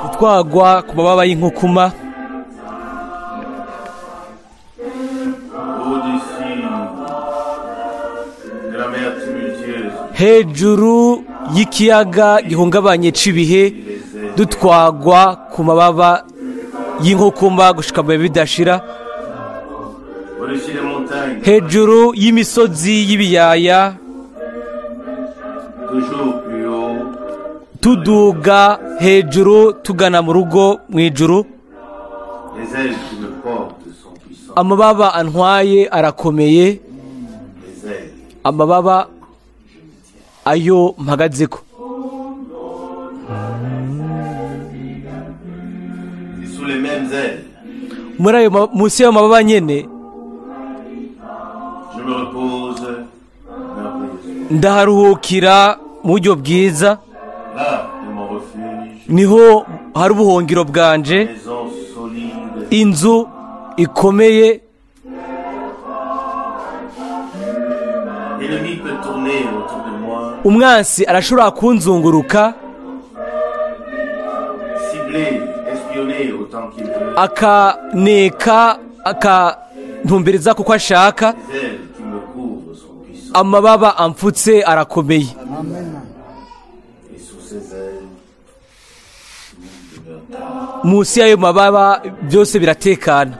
gutwagwa ku mababa y'inkukuma hejuru y'ikiyaga gihungabanye c'ibihe dutwagwa ku mababa y'inkukuma gushika mu bihe bidashira hejuru y'imisozi y'ibiyaya tuduga hejuru tugana mu rugo mu ijuru amababa antwaye arakomeye amababa ayo mpagazeko muri ayo munsi y'ayo mababa nyene ndaharuhukira mu buryo bwiza niho hari ubuhungiro bwanje inzu ikomeye umwansi arashobora kunzunguruka akaneka akantumbereza kuko ashaka amababa amfutse arakomeye munsi y'ayo mababa byose biratekana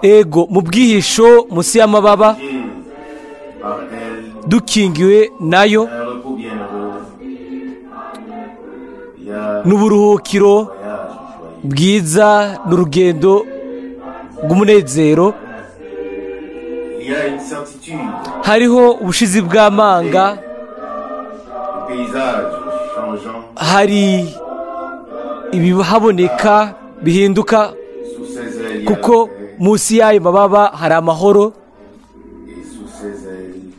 ego mu bwihisho munsi y'amababa dukingiwe nayo n'uburuhukiro bwiza n'urugendo rw'umunezero hariho ubushizi bw'amanga hari ibihaboneka bihinduka kuko munsi y'ayo mababa hari amahoro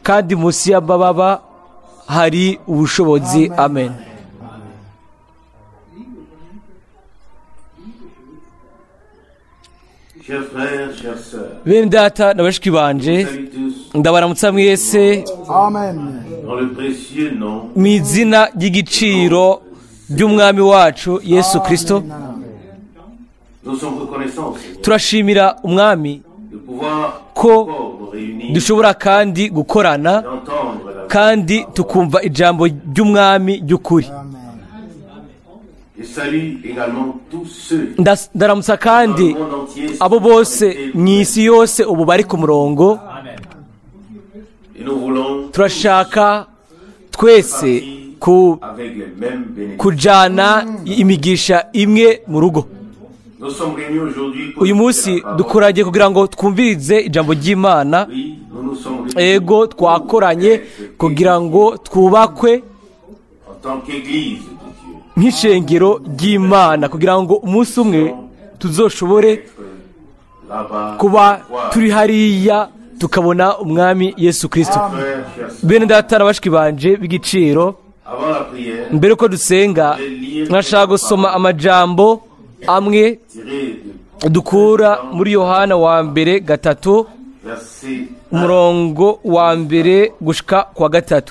kandi munsi y'amababa hari ubushobozi amen bene data na bashiki banje ndabaramutsa mwese mu izina ry'igiciro ry'umwami wacu Yesu Kristo turashimira umwami ko dushobora kandi gukorana kandi tukumva ijambo ry'umwami ry'ukuri ndaramutsa kandi abo bose mu isi yose ubu bari ku murongo turashaka twese kujana imigisha imwe mu rugo uyu munsi dukoranye kugira ngo twumvirize ijambo ry'Imana ego twakoranye kugira ngo twubakwe nk'ishengero ry'Imana kugira ngo umunsi umwe tuzoshobore kuba turi hariya tukabona umwami Yesu Kristo bene data na bashiki banje b'igiciro mbere ko dusenga nkashaka gusoma amajambo amwe dukura muri Yohana wa mbere 3 umurongo wa mbere gushika kwa 3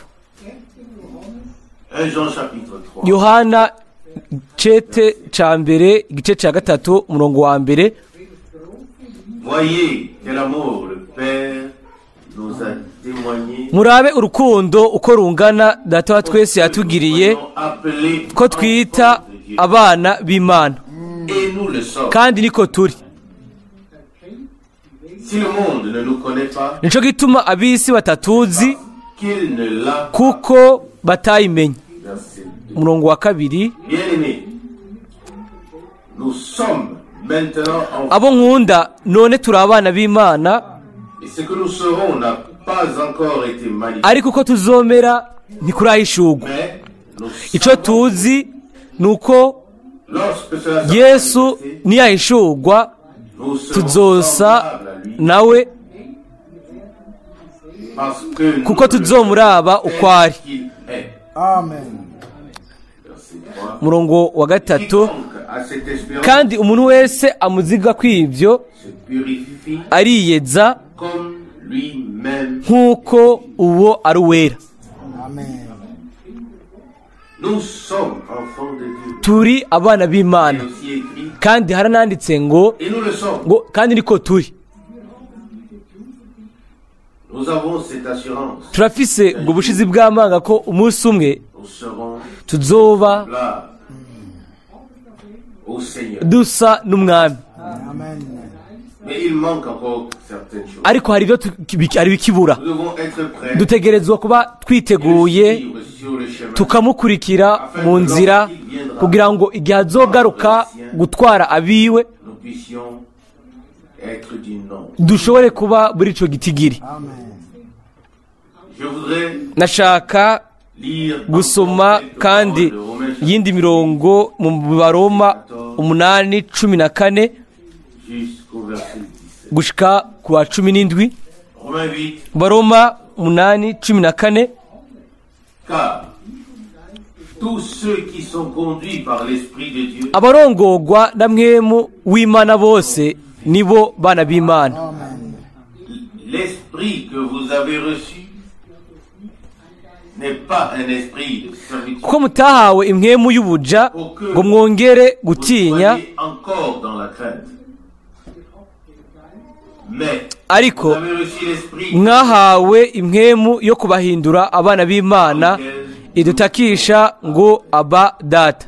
Yohana cete ca mbere igice ca 3 umurongo wa mbere murabe urukundo uko rungana data wa twese yatugiriye ko twita abana b'Imana kandi niko turi nico gituma abisi batatuzi kuko batayimenye umurongo wa 2 abo nkunda none turi abana b'Imana ariko uko tuzomera ntikurahishurwa ico tuzi nuko Yesu niyahishurwa tuzosa nawe kuko tuzomuraba uko ari. Amen. Murongo wa 3 à cette espérance kandi umuntu wese amuziga kw'ibyo se purifie ariyeza comme lui-même. nk'uko uwo ari uwera. Nous sommes enfants de Dieu. Turi abana b'Imana, C'est aussi écrit, kandi harananditse ngo et nous le sommes. kandi niko turi. Nous avons cette assurance. Turafise ubwo bushizi bw'amanga ko umunsi umwe Nous serons tuzoba là au Seigneur. dusa n'umwami, Mais il manque encore certaines choses. ariko hari ibyo hari bikibura. Nous devons être prêts Dutegerezwa kuba twiteguye et suivre sur le chemin tukamukurikira mu nzira kugira ngo igihe azogaruka gutwara abiwe nous puissions être du nom. dushobore kuba muri ico gitigiri. Je voudrais Nashaka lire gusoma quelques kandi paroles de Romains yindi mirongo mu Baroma 8:14 jusqu'au verset 17. gushika ku wa 17. Romains 8, Baroma 8:14 car tous ceux qui sont conduits par l'Esprit de Dieu abarongorwa na mwemu w'Imana bose nibo bana b'Imana. l'Esprit que vous avez reçu n'est pas un esprit de servitude. Kuko mutahawe imwemu y'ubuja ngo mwongere Vous gutinya, soyez encore dans la crainte. Mais vous ariko avez reçu l'Esprit mwahawe imwemu yo kubahindura abana b'Imana idutakisha ngo aba data.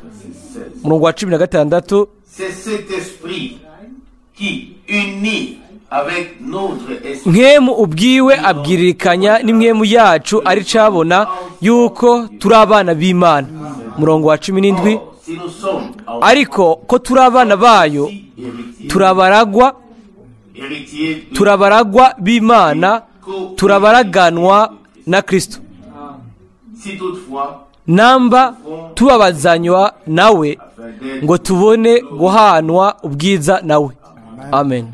Murongo wa 16. C'est cet esprit qui unit avec notre esprit. Mwemu ubwiwe abwiririkanya n'imwemu yacu ari cabona yuko turi abana b'Imana. Murongo wa 17. Or, si nous sommes en Ariko ko turi abana bayo turabaragwa héritiers, b'Imana, turabaraganwa na Kristo. si toutefois, Namba tubabazanywa nawe afin d'être ngo tubone guhanwa ubwiza nawe. Amen.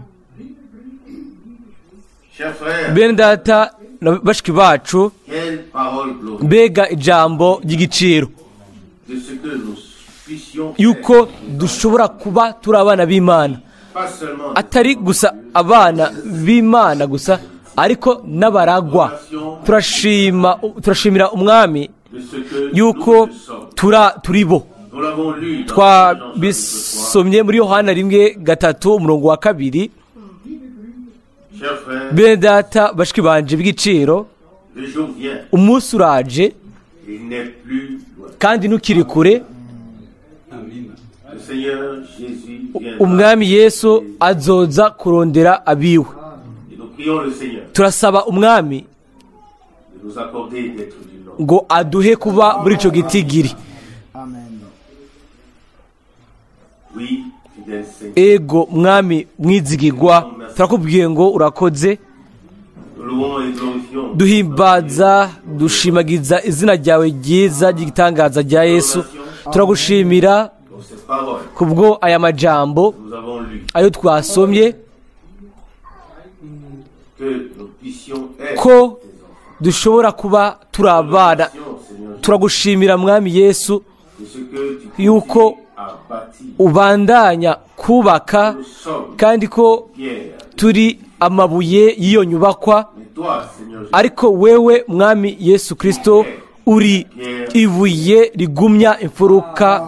chers frères, Bene data na bashiki bacu, quelle parole glorieuse mbega ijambo ry'igiciro de ce que nous puissions yuko être, dushobora kuba turi abana b'Imana, pas seulement atari gusa abana b'Imana gusa ariko n'abaragwa. Turashimira umwami de ce que yuko nous le sommes. turi bo. Nous l'avons lu dans Twabisomye muri Yohana 1:3 umurongo wa 2. chers frères, Bene data bashiki banje b'igiciro, le jour vient, umunsi uraje il n'est plus loin. kandi ntukiri kure. Le Seigneur Jésus viendra. Umwami Yesu azoza kurondera abiwe. Et nous prions le Seigneur Turasaba umwami de nous accorder d'être du nom. ngo aduhe kuba muri ico gitigiri. Oui, fidèle Seigneur. Ego mwami mwizigirwa, turakubwiye ngo urakoze. Nous louons et glorifions Duhimbaza dushimagiza izina ryawe ryiza ry'igitangaza rya Yesu. Turagushimira pour cette parole kubwo aya majambo que nous avons lue, ayo twasomye, que nous puissions être ko tes enfants. dushobora kuba turi abana. Seigneur, Turagushimira mwami Yesu de ce que tu yuko continues à bâtir. ubandanya kubaka, Nous sommes kandi ko pierres. turi amabuye y'iyo nyubakwa, Mais toi, Seigneur Jésus, ariko wewe mwami Yesu Kristo uri ibuye rigumya imfuruka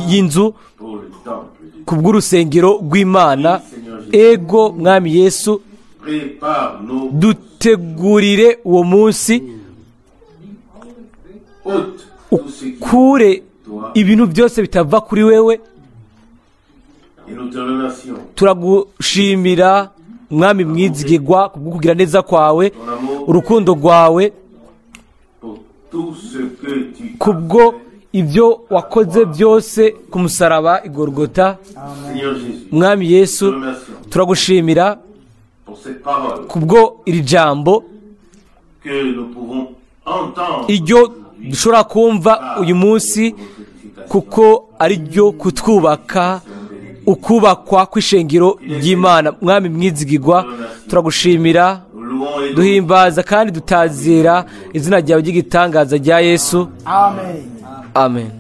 y'inzu pour le temple de Dieu. kubw'urusengero rw'Imana. Ego mwami Yesu, Prépare-nous, dutegurire uwo munsi, ôte tout ce qui kure ibintu byose bitava kuri wewe. et nous te remercions. Turagushimira mwami mwizigirwa kubw'ukugira neza kwawe, Ton amour urukundo rwawe, pour tout ce que tu as kubwo ibyo wakoze byose ku musaraba igorogota. fait. Seigneur Jésus, Mwami nous te Yesu, remercions turagushimira pour cette parole kubwo iri jambo que nous pouvons entendre iryo dushobora kumva uyu munsi, kuko ari ryo kutwubaka, ukubakwa kw'ishengero ry'Imana. Mwami mwizigirwa, turagushimira, Nous louons et duhimbaza kandi dutazira izina ryawe ry'igitangaza rya Yesu. Amen.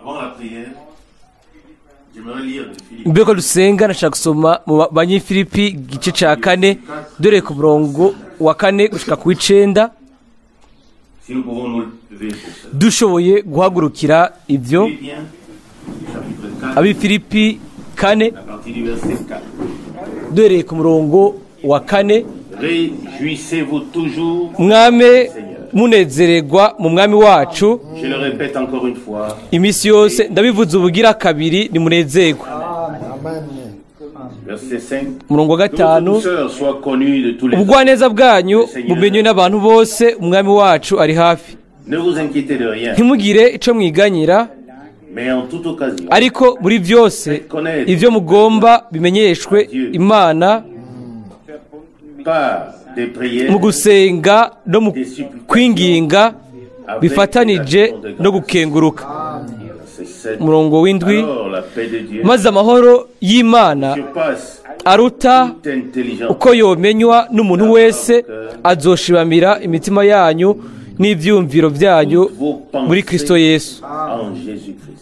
Avant la prière, j'aimerais lire le Philippiens. mbere ko dusenga nashaka gusoma mu banyefilipi igice cya kane dore ku murongo wa kane gushika ku w'icenda. Si nous pouvons nous lever pour ça. Dushoboye guhagurukira ibyo. Philippiens, chapitre 4, Abifilipi kane à partir du verset 4. dore ku murongo wa kane. Réjouissez-vous toujours, Mwame munezererwa mu mwami wacu. je le répète encore une fois, Imisi yose ndabivuze ubugira kabiri nimunezerwe. verset 5. Umurongo wa Que votre gatanu. douceur soit connue de tous les hommes. Ubugwaneza bwanyu bumenywe n'abantu bose, umwami wacu ari hafi. Ne vous inquiétez de rien, Ntimugire ico mwiganyira, mais en toute occasion, ariko muri byose ivyo mugomba bimenyeshwe Imana par des prières, mu gusenga no mu kwinginga bifatanije no gukenguruka. verset 7. Umurongo w'indwi. Alors la paix de Dieu Maze amahoro y'Imana surpasse aruta toute intelligence. uko yomenywa n'umuntu wese azoshibamira imitima yanyu n'ivyumviro byanyu Vos muri pensées Kristo Yesu. en Jésus-Christ.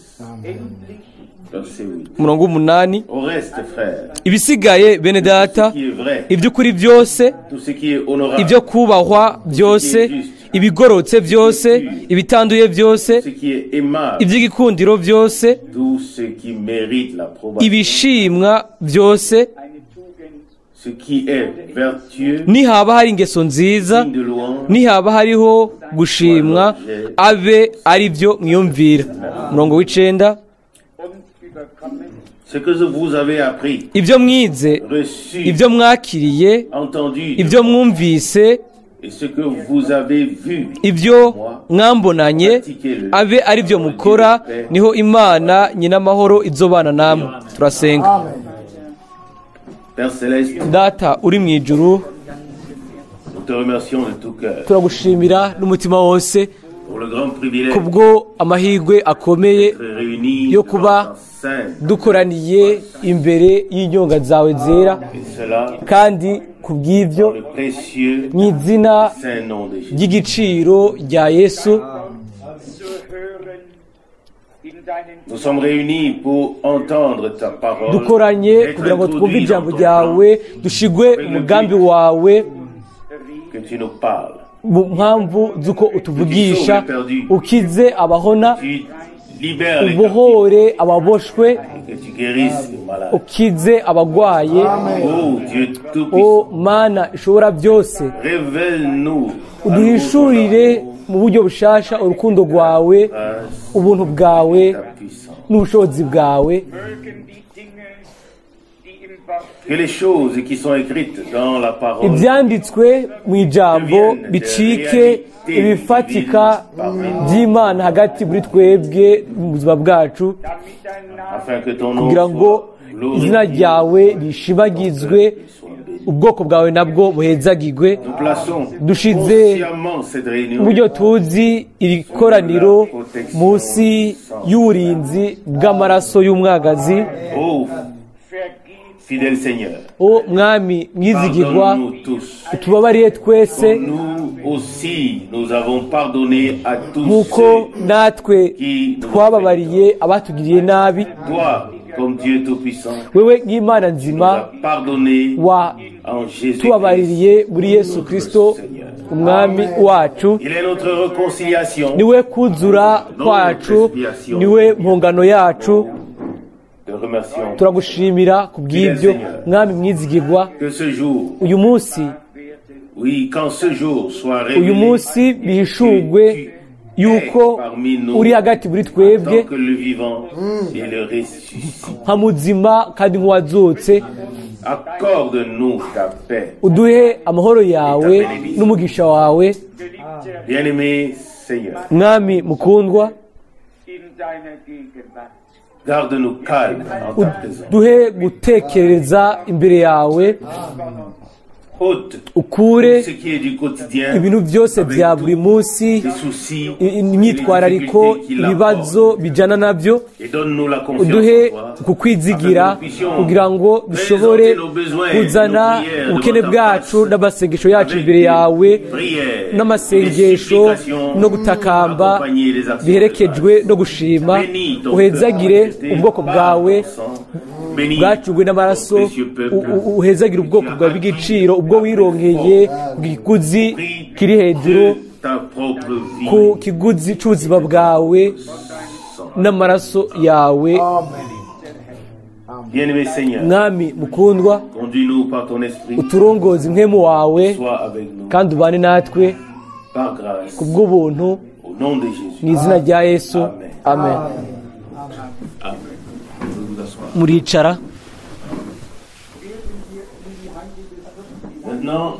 Verset 8. Umurongo w'umunani. Au reste, frères, Ibisigaye bene tout data, ce qui est vrai, iby'ukuri byose, tout ce qui est honorable, ibyo kubahwa byose, ibigorotse byose, ibitanduye byose, ce qui est aimable, iby'igikundiro byose, tout ce qui mérite l'approbation, ibishimwa byose, ce qui est vertueux, nihaba hari ingeso nziza, digne de louange, nihaba hariho gushimwa, abe ari byo mwiyumvira. Umurongo w'icenda. ce que vous avez appris, Ibyo mwize, reçu, ibyo mwakiriye, entendu, ibyo mwumvise, et ce que vous avez vu, ibyo mwambonanye, abe ari byo mukora, niho Imana nyin'amahoro izobana namwe. Turasenga. Père Céleste, Data uri mu ijuru, nous te remercions de tout cœur turagushimira n'umutima wose pour le grand privilège kubwo amahirwe akomeye d'être réunis yo dans kuba ta sainte, dukoraniye imbere y'inyonga zawe zera, et cela kandi kubw'ibyo dans le précieux mu izina saint nom de Jésus. ry'igiciro rya Yesu. Nous sommes réunis pour entendre ta parole, Dukoranye être kugira ngo twumve introduits ijambo dans ton ryawe, dushigwe umugambi wawe plan, que tu nous parles. mu mpamvu z'uko utuvugisha, ukize abahona, Tu libères les captifs ubohore ababoshwe, et que tu guérisses les malades. ukize abagwaye. Oh Dieu O Tout-Puissant, Mana ishobora byose, révèle-nous uduhishurire mu buryo bushasha urukundo rwawe, ubuntu bwawe ta puissance. n'ubushobozi bwawe. Que les choses qui sont écrites dans la parole Ibyanditswe mu ijambo bicike ibifatika by'Imana hagati muri twebwe mu buzima bwacu, afin que ton nom kugira ngo soit izina glorifié. ryawe rishimagizwe, ubwoko bwawe nabwo buhezagirwe. Nous plaçons Dushize consciemment cette réunion uburyo tuzi iri koraniro munsi y'uburinzi bw'amaraso y'umwagazi. Oh, fidèle Seigneur, O mwami mwizigirwa, pardonne-nous tous. utubabariye twese Nous aussi, nous avons pardonné à tous nk'uko ceux natwe qui nous ont twababariye abatugiriye nabi. fait. Toi, comme Dieu Tout-Puissant, Wewe nk'Imana nous nzima as pardonné wa en Jésus-Christ. tubabaririye muri Yesu Kristo umwami wacu. Il est notre réconciliation. Niwe kuzura kwacu, niwe mpongano yacu. Te remercions Turagushimira ku bw'ibyo mwami mwizigirwa. que ce jour, Uyu munsi, oui, quand ce jour soit uyu révélé, munsi bihishurwe yuko uri hagati muri twebwe tant que le vivant et le ressuscité. nka muzima kandi nk'uwazutse. Accorde-nous ta paix. Uduhe amahoro yawe n'umugisha wawe, Bien-aimé Seigneur, mwami mukundwa. garde-nous calmes en ta présence. Duhe gutekereza imbere yawe, ôte ukure ce qui est du quotidien, ibintu byose bya buri munsi, les soucis, imyitwarariko, ibibazo bijyana nabyo, et donne-nous la confiance uduhe en toi, kukwizigira kugira ngo dushobore kuzana ubukene bwacu n'amasengesho yacu imbere yawe, n'amasengesho no gutakamba biherekejwe no gushima. Uhezagire ubwoko bwawe bwacungwe n'amaraso, uhezagire ubwoko bwawe bw'igiciro, ubwo wironkeye ku kiguzi kiri hejuru, ku kiguzi cy'ubuzima bwawe n'amaraso yawe. Bien-aimé Seigneur, mwami mukundwa, conduis-nous par ton esprit, uturongoze impwemu wawe sois avec nous, kandi ubane natwe par grâce, ku bw'ubuntu, au nom de Jésus. mu izina rya Yesu, amen. Amen. Vous asseoir. Muricara. Maintenant,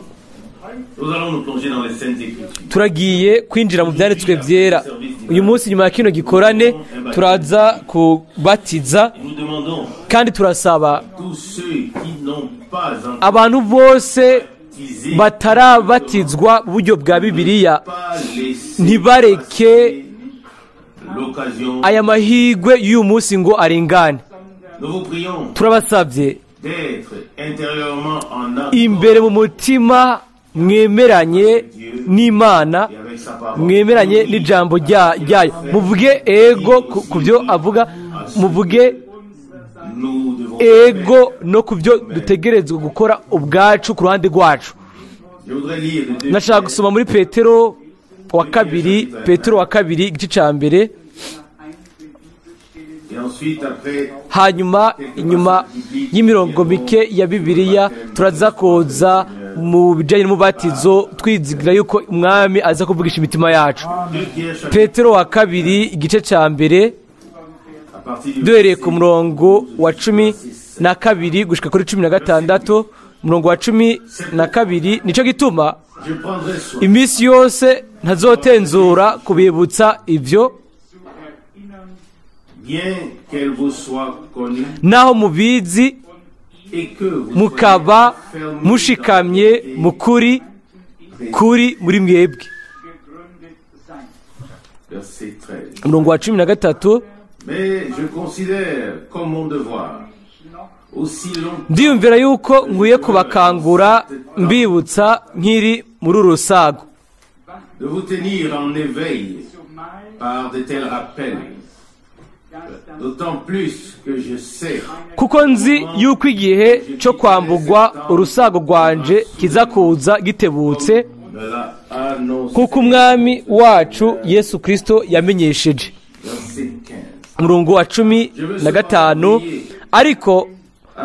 nous allons nous plonger dans les Saintes Écritures. Turagiye kwinjira mu byanditswe byera. Uyu munsi nyuma ya kino gikorane turaza kubatiza Nous demandons kandi turasaba tous ceux qui n'ont pas encore abantu bose baptisé, batarabatizwa mu buryo bwa Bibiliya pas laisser ntibareke l'occasion. aya mahirwe y'uyu munsi ngo arengane. Nous vous prions Turabasabye d'être intérieurement en accord imbere mu mutima mwemeranye n'Imana, et avec sa parole. mwemeranye n'ijambo ryayo, muvuge ego ku byo avuga, muvuge Nous devons ego no ku byo dutegerezwa gukora ubwacu ku ruhande rwacu. Je voudrais lire le Nashaka gusoma muri Petero wa kabiri igice cya mbere, et ensuite après hanyuma inyuma y'imirongo mike ya Bibiliya turaza koza mu bijyanye n'umubatizo, twizigira yuko umwami aza kuvugisha imitima yacu. 2 Pierre chapitre Petero wa kabiri igice cya mbere à partir du duhereye ku murongo wa 12 gushika kuri 16, umurongo wa 12 nicyo gituma je prendrai soin iminsi yose ntazotenzura kubibutsa ibyo, bien qu'elle vous soit connue naho mubizi et que vous mukaba soyez fermés mushikamye mu kuri muri mwebwe. verset 13. Umurongo wa 13, Mais je considère comme mon devoir aussi longtemps ndiyumvira yuko nkwiye kubakangura mbibutsa nkiri muri uru rusago, de vous tenir en éveil par de tels rappels, d'autant plus que je sais kuko nzi yuko igihe cyo kwambugwa urusago rwanje kiza kuza gitebutse, me l'a annoncé. kuko umwami wacu Yesu Kristo yamenyesheje. Verset 15. Umurongo wa 15, ariko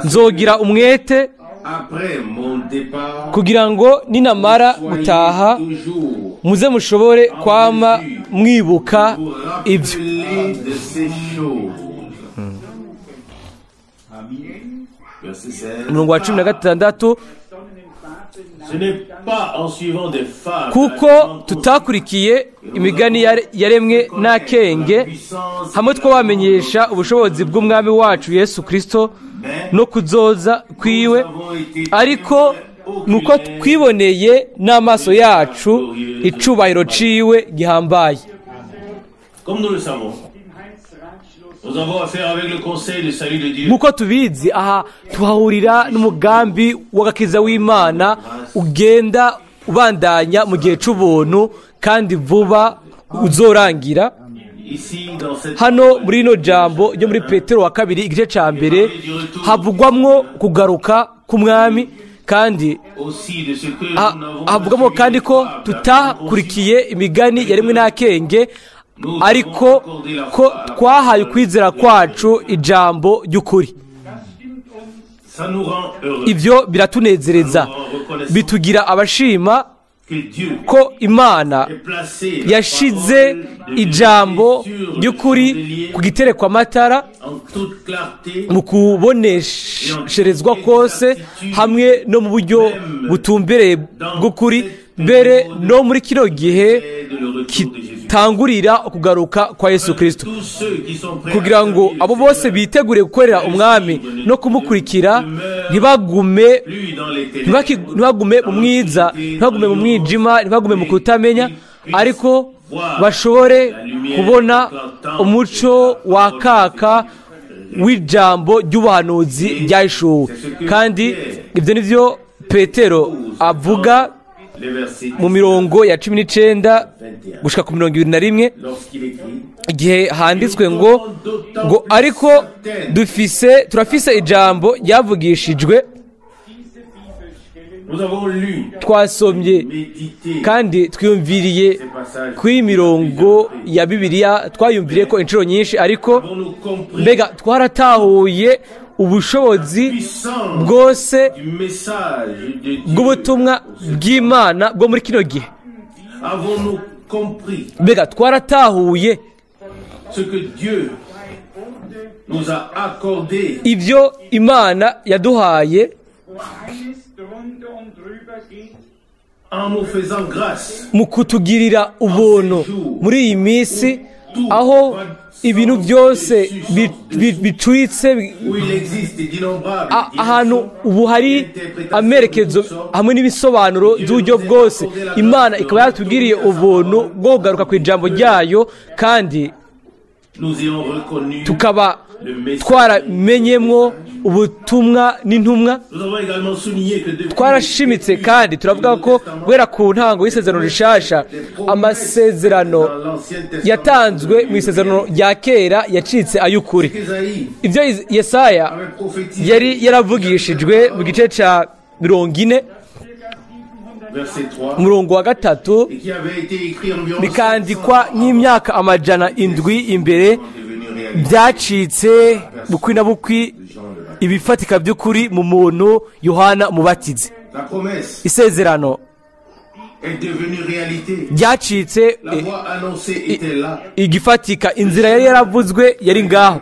nzogira umwete Après mon départ, kugira ngo ninamara gutaha toujours muze mushobore kwama mwibuka vous ibyo. rappeler de ces choses. Verset 16. Umurongo wa 16, Ce n'est pas en suivant des fables kuko tutakurikiye imigani yaremwe n'akenge, hamwe twabamenyesha ubushobozi bw'umwami wacu Yesu Kristo no kuzoza kwiwe, ariko nuko twiboneye n'amaso yacu icubahiro ciwe gihambaye. Comme nous le savons, nous avons affaire avec le conseil de salut de Dieu. Nk'uko tubizi, aha tuhahurira n'umugambi w'agakiza w'Imana ugenda ubandanya mu gihe c'ubuntu kandi vuba uzorangira. Ici, dans cette Hano muri ino jambo ryo muri Petero wa kabiri igice ca mbere havugwamwo kugaruka k'umwami, kandi aussi de ce que nous n'avons havugwamo kandi ko tutakurikiye imigani yaremwe n'akenge, ariko ko twahaye ukwizera kwacu ijambo ry'ukuri. ça nous rend heureux Ibyo biratunezereza, bitugira abashima que Dieu ko Imana ait placé la yashize parole de ijambo vérité sur le ry'ukuri chandelier ku giterekwamatara en toute clarté, mu kubonesherezwa kose, hamwe no mu buryo butumbereye bw'ukuri, mbere no muri kino gihe et de le retour de Jésus. kitangurira ukugaruka kwa Yesu Kristo, Tous ceux qui sont prêts kugira à ngo servir abo le bose Seigneur bitegure gukorera umwami no kumukurikira ntibagume mu mwiza, ntibagume mu mwijima, ntibagume mu kutamenya, ariko bashobore kubona umuco wakaka w'ijambo ry'ubuhanuzi ryahishuwe. kandi ibyo ni byo Petero avuga mu mirongo ya 19 gushika ku 21, igihe handitswe ngo ariko turafise ijambo ryavugishijwe, twasomye kandi twiyumviriye kuri mirongo ya Bibiliya, twayumviriye ko inshuro nyinshi, ariko mbega twaratahuye ubushobozi bwose bw'ubutumwa bw'Imana bwo muri kino gihe. Mbega twaratahuye ibyo Imana yaduhaye mu kutugirira ubuntu muri iyi minsi, aho ibintu byose bicuritse, ahantu ubu hari amerekezo hamwe n'ibisobanuro by'uburyo bwose. Imana ikaba yatubwiriye ubuntu bwo kugaruka ku ijambo ryayo, kandi tukaba twaramenyemwo ubutumwa n'intumwa. Twarashimitse kandi turavuga ko guhera ku ntango y'isezerano rishasha, amasezerano yatanzwe mu isezerano rya kera yacitse ay'ukuri. Ibyo Yesaya yari yaravugishijwe mu gice cya 40 umurongo wa 3, bikandikwa nk'imyaka 700 imbere, byacitse bukwi na bukwi ibifatika by'ukuri mu muntu Yohana Umubatizi. Isezerano ryacitse, igifatika, inzira yari yaravuzwe yari ngaho,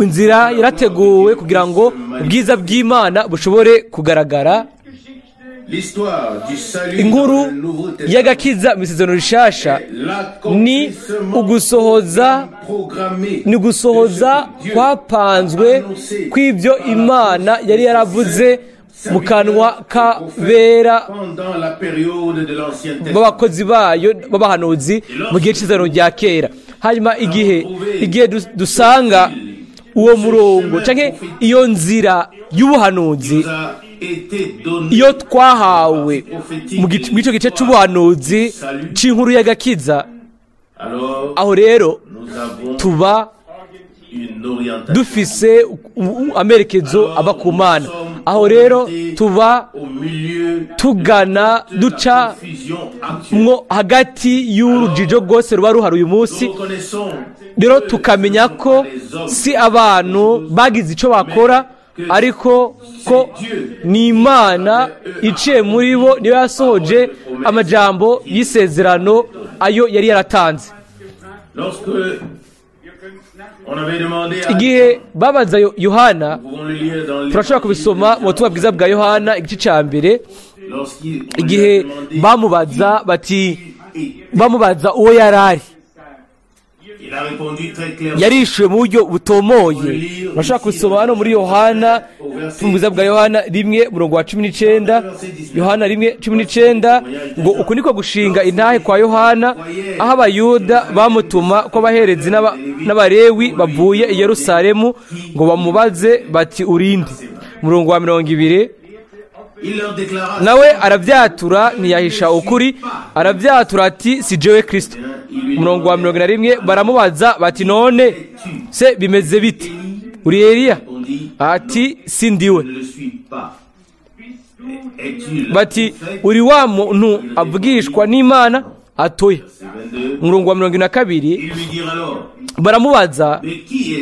inzira yarateguwe kugira ngo ubwiza bw'Imana bushobore kugaragara. Inkuru y'agakiza mu isezerano rishasha ni ugusohoza kwapanzwe kw'ibyo Imana yari yaravuze mu kanwa k'abera b'abakozi bayo b'abahanuzi mu gihe cy'isezerano rya kera. Hanyuma igihe dusanga uwo murongo canke iyo nzira y'ubuhanuzi, iyo twahawe mu gice gice cy'ubuhanuzi cy'inkuru y'agakiza, aho rero tuba dufise amerekezo ava ku Mana. Aho rero tuba tugana duca mwo hagati y'urujijo rwose ruba ruhari uyu munsi. Rero tukamenya ko si abantu bagize icyo bakora, ariko ko ni Imana iciye muri bo niyo yasohoje amajambo y'isezerano ayo yari yaratanze. Igihe babaza Yohana, turashobora kubisoma mu butumwa bwiza bwa Yohana igice cya 1, igihe bamubaza uwo yarari, yarishuwe mu buryo butomoye. Urashobora kubisoma hano muri Yohana, mu bwiza bwa Yohana 1:19, Yohana 1:19, ngo uku niko gushinga intahe kwa Yohana, aho abayuda bamutuma ko abaherezi n'abarewi bavuye i Yerusalemu ngo bamubaze bati urinde. Murongo wa 20, nawe arabyatura ntiyahisha ukuri, arabyatura ati si jewe Kristo. Murongo wa 21, baramubaza bati none se bimeze bite, uri Eliya? Ati si ndiwe. Bati uri wa muntu avugishwa n'Imana? Atoya. Murongo wa 22, baramubaza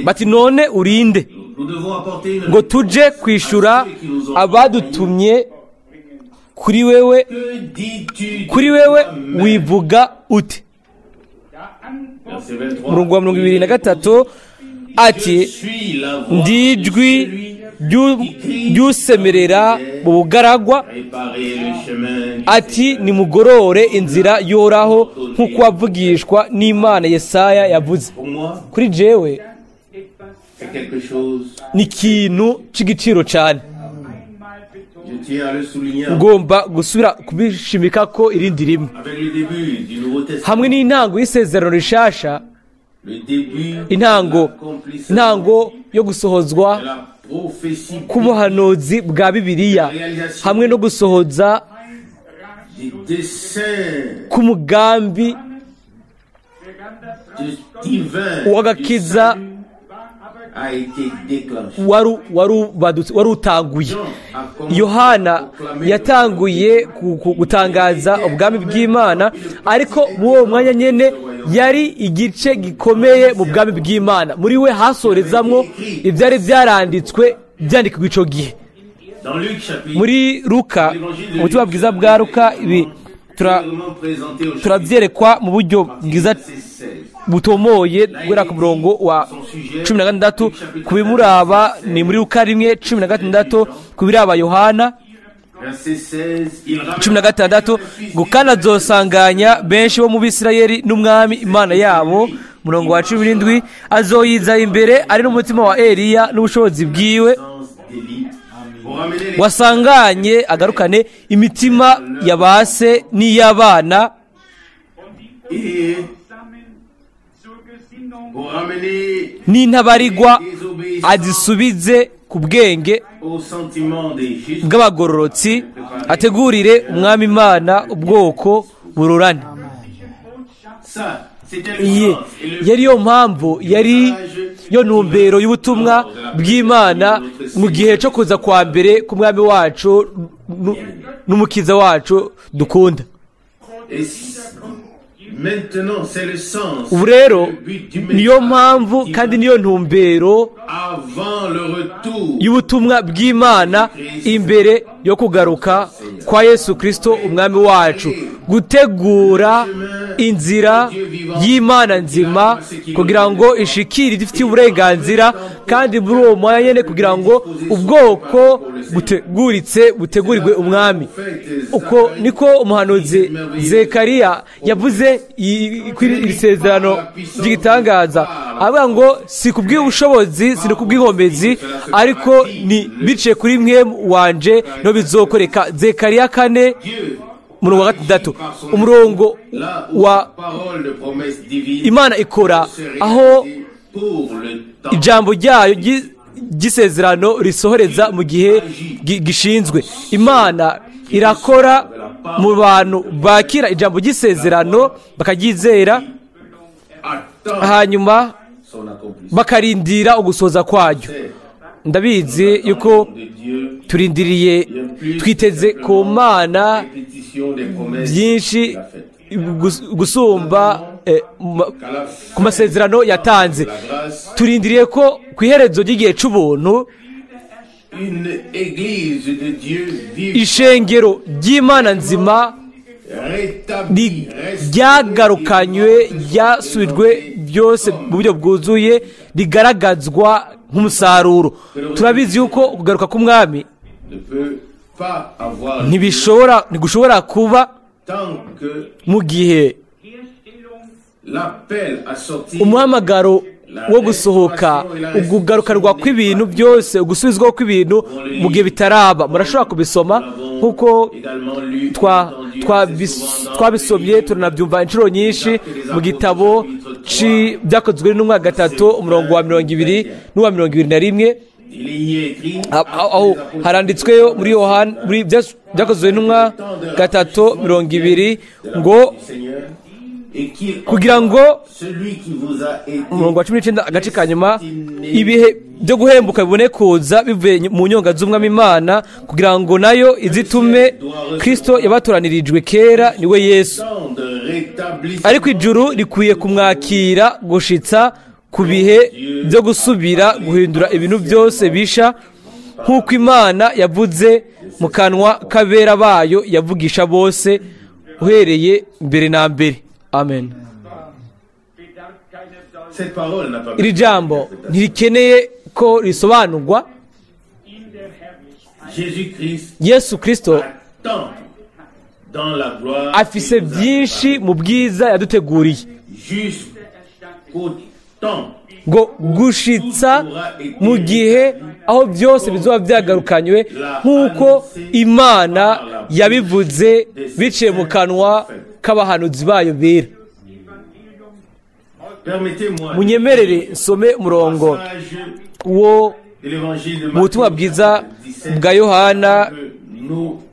bati none urinde ngo tuje kwishura abadutumye kuri wewe wivuga ute? Murongo wa 23, ati ndijwi ryusemerera mu bugaragwa, ati nimugorore inzira yoraho nk'uko wavugishwa n'Imana Yesaya yavuze. Kuri jewe ni ikintu c'igiciro cyane. tiens à le souligner ngomba gusubira kubishimika ko irindi rimwe avec le début du Nouveau Testament, hamwe n'intango y'isezerano rishasha, le début intango de l'accomplissement yo gusohozwa de la prophétie k'ubuhanuzi bwa Bibiliya, hamwe no gusohoza du dessein k'umugambi divin w'agakiza a été déclenché. wari utanguye. Yohana yatanguye gutangaza ubwami bw'Imana, ariko muri uwo mwanya nyene yari igice gikomeye mu bwami bw'Imana. Muri we hasorezamwo ibyari byaranditswe byandikwa ico gihe. Muri Luka, ubutumwa bwiza bwa Luka, ibi turavyerekwa mu buryo bwiza butomoye guhera ku murongo wa 16 ku bimuraba ni muri Luka 1:16, ku biraba Yohana 16 ngo kandi azosanganya benshi bo mu Bisirayeli n'umwami Imana yabo. Murongo wa 17 azoyiza imbere ari n'umutima wa Eliya n'ubushobozi bwiwe, wasanganye agarukane imitima yabase n'iy'abana n'intabarigwa, azisubize ku bwenge bw'abagororotsi, ategurire umwami Imana ubwoko bururane. Iyi yari yo mpamvu, yari yo ntumbero y'ubutumwa bw'Imana mu gihe cyo kuza kwa mbere k'umwami wacu n'umukiza wacu dukunda. Ubu rero niyo mpamvu kandi niyo ntumbero y'ubutumwa bw'Imana imbere yo kugaruka kwa Yesu Kristo umwami wacu, gutegura inzira y'Imana nzima kugira ngo ishikire idufitiye uburenganzira, kandi muri uwo mwanya nyene kugira ngo ubwoko buteguritse butegurirwe umwami. Uko niko umuhanuzi Zekariya yavuze iri sezerano ry'igitangaza, avuga ngo si kubw'ubushobozi, si kubw'inkomezi, ariko ni bice kuri mwe wanje no bizokoreka. Zekariya 4 umurongo wa 6. Umurongo wa Imana ikora aho ijambo ryayo gisezerano risohoreza mu gihe gishinzwe. Imana irakora mu bantu bakira ijambo gisezerano bakaryizera, hanyuma bakarindira ugusoza kwaryo. Ndabizi yuko turindiriye, twiteze ku Mana byinshi gusumba ku masezerano yatanze. Turindiriye ko ku iherezo ry'igihe c'ubuntu ishengero ry'Imana nzima ryagarukanywe, ryasubijwe byose mu buryo bwuzuye, rigaragazwa nk'umusaruro. Turabizi yuko kugaruka k'umwami ntigushobora kuba mu gihe umuhamagaro wo gusohoka, ugugarukanwa kw'ibintu byose, ugusubizwaho kw'ibintu mu gihe bitaraba. Murashobora kubisoma nk'uko twabisomye, turanabyumva inshuro nyinshi mu gitabo byakozwe n'umwaka 3 umurongo wa 20 n'uwa 21. Aho haranditsweyo muri Yohana, byakozwe n'umwaka 3:20 ngo kugira ngo umurongo wa 19 agace ka nyuma, ibihe byo guhembuka bibone kuza bivuye mu nyonga z'umwami Imana, kugira ngo nayo izitume Kristo yabatoranirijwe kera, niwe Yesu. Ariko ijuru rikwiye kumwakira gushitsa ku bihe byo gusubira guhindura ibintu byose bisha, nk'uko Imana yavuze mu kanwa k'abera bayo yavugisha bose uhereye mbere na mbere. Amen. Iri jambo ntirikeneye ko risobanurwa. Yesu Kristo afise byinshi mu bwiza yaduteguriye, ngo gushitsa mu gihe aho byose bizoba byagarukanywe nk'uko imana yabivuze biciye mu kanwa k'abahanuzi bayo bera. Munyemerere nsome umurongo wo mu butumwa bwiza bwa Yohana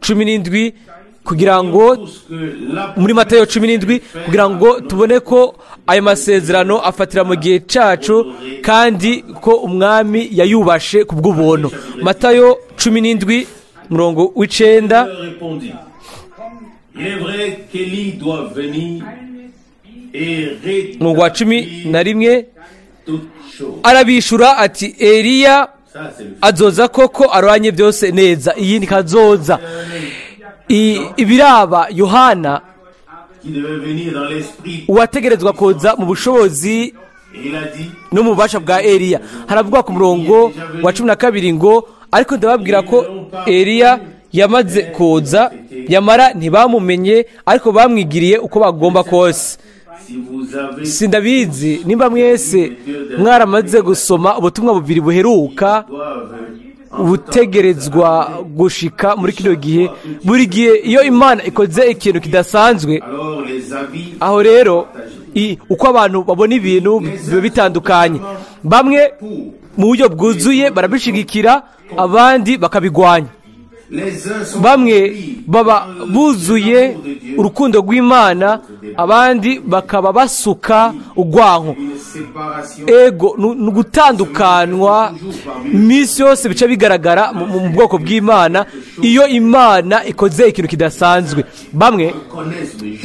17 kugira ngo muri Matayo 17 kugira ngo tubone ko ayo masezerano afatira mu gihe cacu kandi ko umwami yayubashe ku bw'ubuntu. Matayo 17 murongo w'icenda. Mu wa 11 arabishura ati Eliya azoza koko arwanye byose neza. Iyi ni kazoza ibiraba Yohana uwategerezwa koza mu bushobozi no mu bubasha bwa Eliya. Haravugwa ku murongo wa 12 ngo ariko ndababwira ko Eliya yamaze koza yamara ntibamumenye ariko bamwigiriye uko bagomba kose. Sindabizi nimba mwese mwaramaze gusoma ubutumwa bubiri buheruka butegerezwa gushika muri kino gihe. Buri gihe iyo Imana ikoze ikintu kidasanzwe, aho rero uko abantu babona ibintu biba bitandukanye. Bamwe mu buryo bwuzuye barabishigikira, abandi bakabigwanya. Bamwe baba buzuye urukundo rw'Imana, abandi bakaba basuka urwanko. Ego ni gutandukanwa iminsi yose bica bigaragara mu bwoko bw'Imana iyo Imana ikoze ikintu kidasanzwe. Bamwe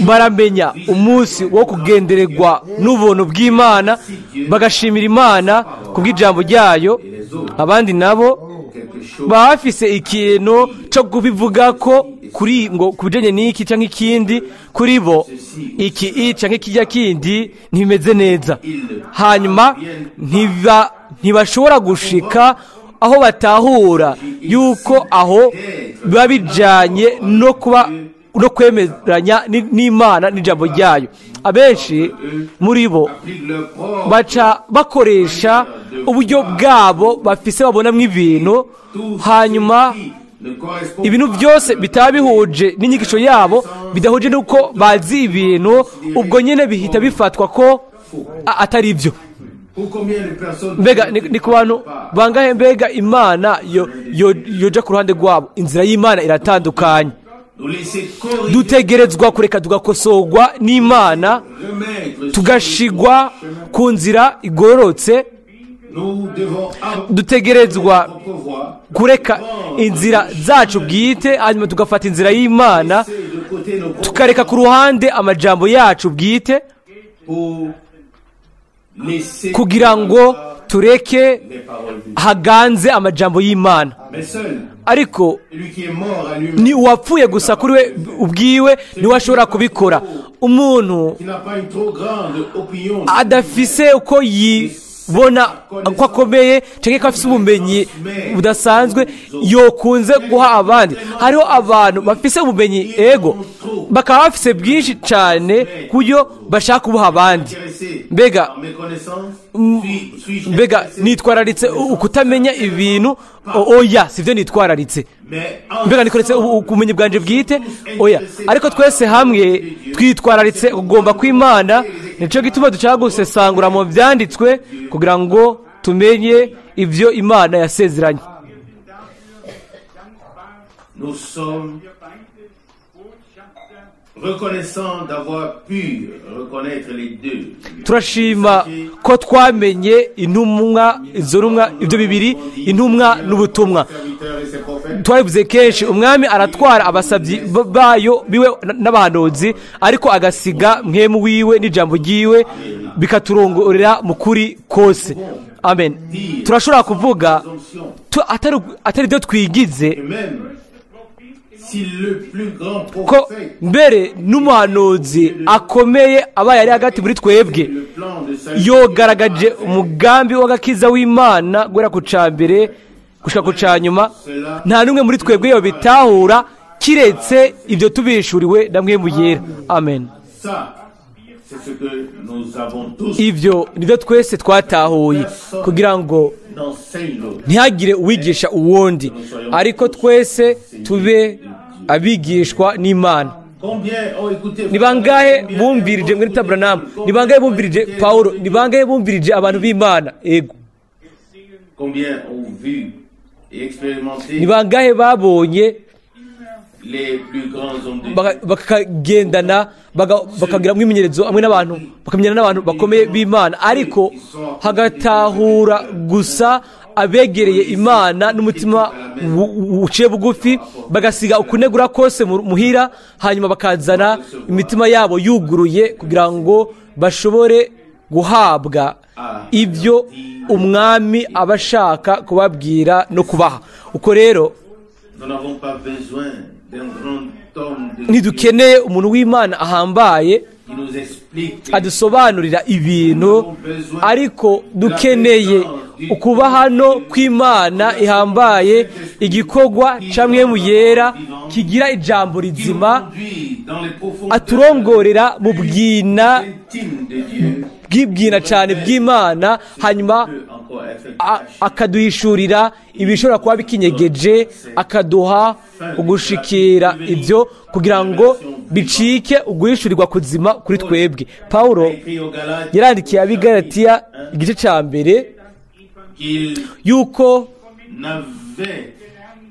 baramenya umunsi wo kugendererwa n'ubuntu bw'Imana bagashimira Imana kubw'ijambo ryayo, abandi nabo baba bafise ikintu cyo kubivuga ko kuri ngo kubijanye n'iki canke ikindi, kuri bo iki canke kijya kindi ntibimeze neza. Hanyuma ntibashobora gushika aho batahura yuko aho biba bijanye no kwemeranya n'Imana n'ijambo ryayo. Abenshi muri bo baca bakoresha uburyo bwabo bafise babonamwo ibintu, hanyuma ibintu byose bitaba bihuje n'inyigisho yabo, bidahuje n'uko bazi ibintu, ubwo nyine bihita bifatwa ko atari byo. Mbega ni ku bantu bangahe mbega Imana yoja ku ruhande rwabo? Inzira y'Imana iratandukanye. Dutegerezwa kureka tugakosorwa n'Imana, tugashigwa ku nzira igororotse. Dutegerezwa kureka inzira zacu bwite, hanyuma tugafata inzira y'Imana, tukareka ku ruhande amajambo yacu bwite kugira ngo tureke haganze amajambo y'Imana. Ariko ni uwapfuye gusa kuri we ubwiwe niwe ashobora kubikora. Umuntu adafise uko yibona ko akomeye cyangwa ko afise ubumenyi budasanzwe yokunze guha abandi. Hariho abantu bafise ubumenyi ego bakaba bafise bwinshi cyane kuyo bashaka kubuha abandi. Mbega nitwararitse ukutamenya ibintu? Oya, sivyo nitwararitse. Mbega nikoretse ubumenyi bwanje bwite? Oya, ariko twese hamwe twitwararitse kugomba kw'Imana. Nico gituma dushaka gusesangura mu byanditswe kugira ngo tumenye ivyo Imana yasezeranye. Turashima ko twamenye intumwa, izo ntumwa, ibyo bibiri, intumwa n'ubutumwa. Twabivuze kenshi, umwami aratwara abasabyi bayo biwe n'abahanuzi, ariko agasiga mwemu wiwe n'ijambo ryiwe bikaturongorera mu kuri kose. Amen. Turashobora kuvuga atari byo twigize ko mbere n'umuhanuzi akomeye aba yari hagati muri twebwe yogaragaje umugambi w'agakiza w'Imana guhera ku cambere gushika ku canyuma. Nta numwe muri twebwe yo bitahura kiretse ibyo tubishuriwe na mwemu yera. Amen. C'est ce que nous avons tous. ibyo nibyo twese twatahuye kugira ngo N'enseigne l'autre. ntihagire uwigisha uwundi ariko twese tube abigishwa n'Imana. Combien ont écouté Ni bangahe bumvirije muri Tabernacle? Ni bangahe bumvirije Paulo? Ni bangahe bumvirije abantu b'Imana? Ego. Combien ont vu et expérimenté Ni bangahe babonye les plus grands hommes de Dieu? bakagendana bakagira mwimenyerezo amwe n'abantu bakamenyana n'abantu bakomeye b'Imana ariko hagatahura gusa abegereye Imana n'umutima uciye bugufi bagasiga ukunegura kose muhira hanyuma bakazana imitima yabo yuguruye kugira ngo bashobore guhabwa ibyo umwami abashaka kubabwira no kubaha. Uko rero Nous n'avons pas besoin d'un grand homme de Dieu ntidukeneye umuntu w'Imana ahambaye qui nous explique adusobanurira ibintu ariko dukeneye ukuba hano kw'Imana ihambaye igikorwa camwe mu yera kigira ijambo rizima conduit dans les profondeurs aturongorera mu bwina intimes de Dieu bw'ibwina cyane bw'Imana hanyuma peut encore être caché. akaduhishurira ibishobora kuba bikinyegeje akaduha ugushikira ibyo kugira ngo bicike uguhishurirwa kuzima kuri twebwe. Paulo Écrit aux Galates yarandikiye ab'igalatiya igice cya mbere qu'il yuko n'avait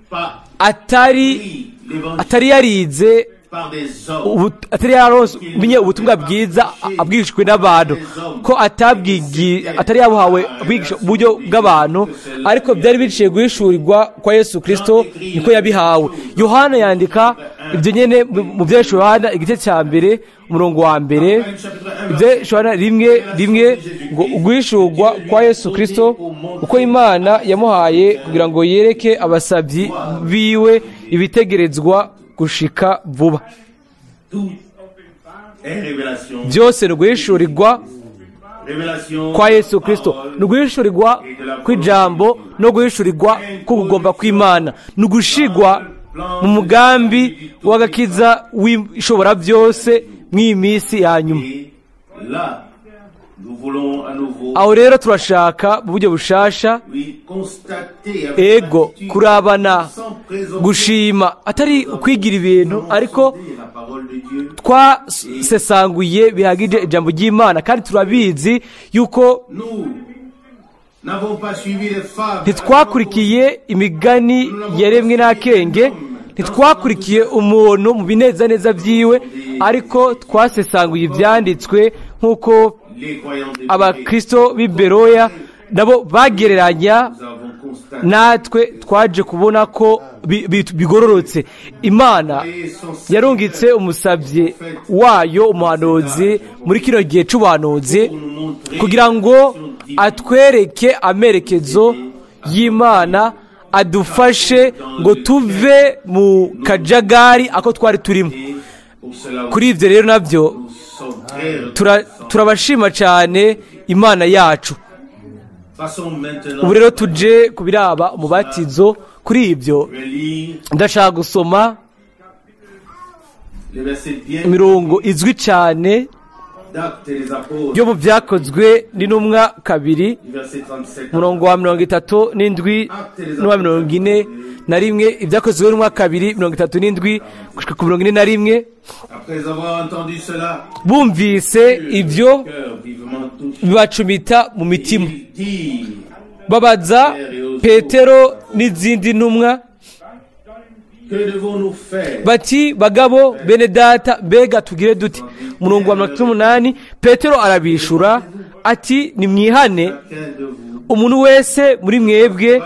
pas atari pris l'évangile atari yarize par des hommes. atari yaronye ubutumwa bwiza abwishwe n'abantu ko atari yabuhawe abwigisha uburyo bw'abantu ariko byari biciye guhishurirwa kwa Yesu Kristo niko yabihawe. Yohana yandika ibyo nyene mu byesho Yohana igice cya mbere umurongo wa mbere ibyo Yohana rimwe ngo uguhishurwa kwa Yesu Kristo uko Imana yamuhaye kugira ngo yereke abasabyi biwe ibitegerezwa gushika vuba. Tout est révélation. Byose ni uguhishurirwa Révélation kwa Yesu Kristo, ni uguhishurirwa kw'ijambo no guhishurirwa k'ubugomba kw'Imana, ni ugushigwa mu mugambi w'agakiza w'ishobora byose mw'iyi minsi ya nyuma. Et là, nous voulons à nouveau Aho rero turashaka mu buryo bushasha constater avec ego gratitude, kurabana sans présenter gushima atari ukwigira ibintu ariko la parole de Dieu. twasesanguye bihagije ijambo ry'Imana kandi turabizi yuko Nous n'avons pas suivi les fables. ntitwakurikiye imigani yaremwe n'akenge, ntitwakurikiye umuntu mu binezaneza byiwe ariko twasesanguye ibyanditswe nk'uko Les croyants de abakristo b'i Beroya nabo bagereranya nous avons constaté natwe twaje kubona ko bigororotse. Imana yarungitse umusabye wayo umuhanuzi muri kino gihe c'ubuhanuzi kugira ngo atwereke amerekezo y'Imana adufashe ngo tuve mu kajagari ako twari turimo. pour cela Kuri ibyo rero nabyo nous sommes très turabashima cyane Imana yacu. Passons maintenant Ubu rero tuje kubiraba umubatizo. Kuri ibyo je vais lire ndashaka gusoma les versets bien imirongo izwi cyane d'Actes des Apôtres, yo mu byakozwe n'intumwa kabiri verset 37. umurongo wa 37 n'uwa 41 ibyakozwe n'intumwa kabiri 37 gushika ku 41. Après avoir entendu cela, Bumvise ibyo cœur vivement touché, bibacumita mu mitima, ils dirent, babaza Petero n'izindi ntumwa que devons-nous faire? bati bagabo bene data mbega tugire dute? Umurongo wa 38 Petero arabishura ati nimwihane Chacun de vous umuntu wese muri mwebwe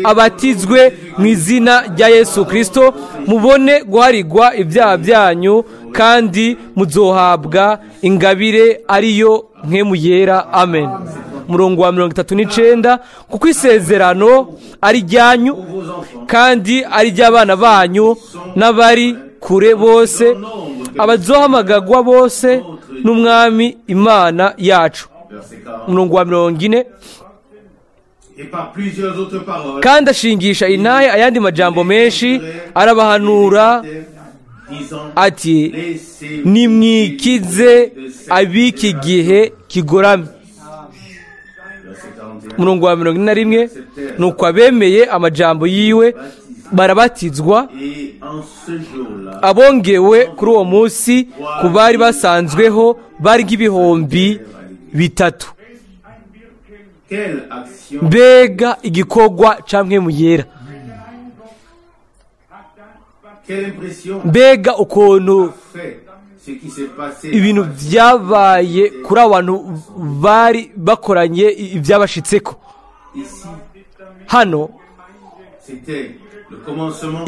abatizwe mu izina rya Yesu Kristo mubone guharigwa ibyaha byanyu kandi muzohabwa ingabire ariyo nkemu yera. Amen. Murongo wa 39 kuko isezerano ari ryanyu kandi ari ry'abana banyu n'abari kure bose abazohamagagwa bose n'umwami Imana yacu. verset 40. Murongo wa 40 Et par plusieurs autres paroles, kandi ashingisha inahe ayandi majambo menshi arabahanura ati nimwikize ab'iki gihe kigoramye. Umurongo wa 41 nuko abemeye amajambo yiwe barabatizwa, abongewe kuri uwo munsi ku bari basanzweho bari nk'ibihumbi 3. Mbega igikorwa camwe mu yera, mbega ukuntu ibintu byabaye kuri abantu bari bakoranye ibyabashitseko. Hano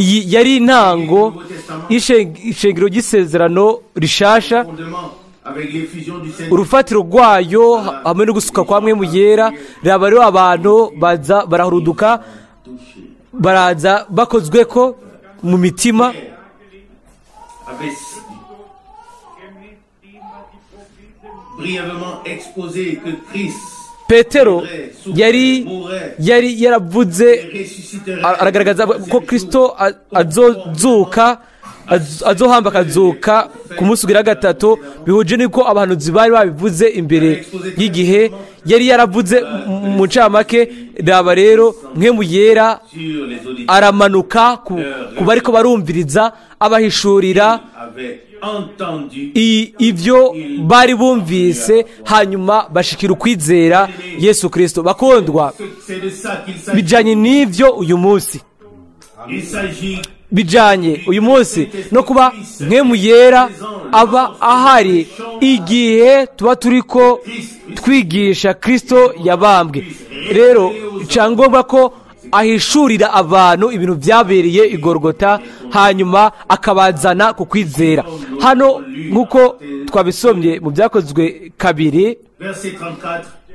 iyi yari intango y'ishengero ry'isezerano rishasha, urufatiro rwayo hamwe no gusuka kwa mwe mu yera. Raba rero abantu baza barahuruduka, baraza bakozweko mu mitima. Petero yari yaravuze, aragaragaza ko Kristo azozuka, azohamba akazuka ku munsi ugira gatatu, bihuje niko abahanuzi bari babivuze imbere y'igihe. Yari yaravuze mu ncamake. Raba rero mwe mu yera aramanuka ku bariko barumviriza, abahishurira ivyo bari bumvise, hanyuma bashikira ukwizera Yesu Kristo. Bakondwa, bijanye n'ivyo uyu munsi, bijanye uyu munsi no kuba mwe mu yera aba ahari igihe tuba turiko twigisha Kristo yabambwe. Rero icangomba ko ahishurira abantu ibintu byabereye igorogota, hanyuma akabazana ku kwizera. Hano nk'uko twabisomye mu byakozwe kabiri,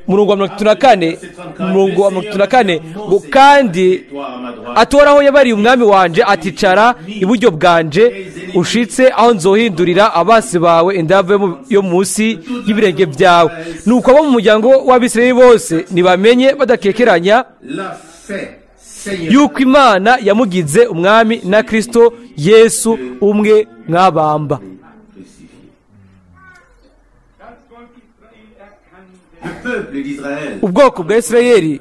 umurongo wa 34 ngo kandi atoraho yabariye umwami wanje aticara iburyo bwanje, ushitse aho nzohindurira abasi bawe indavu yo munsi y'ibirenge byawe. Nuko abo mu muryango w'Abisirayeli bose nibamenye badakekeranya yuko Imana yamugize umwami na Kristo Yesu umwe mwabamba. Ubwoko bwa Isirayeli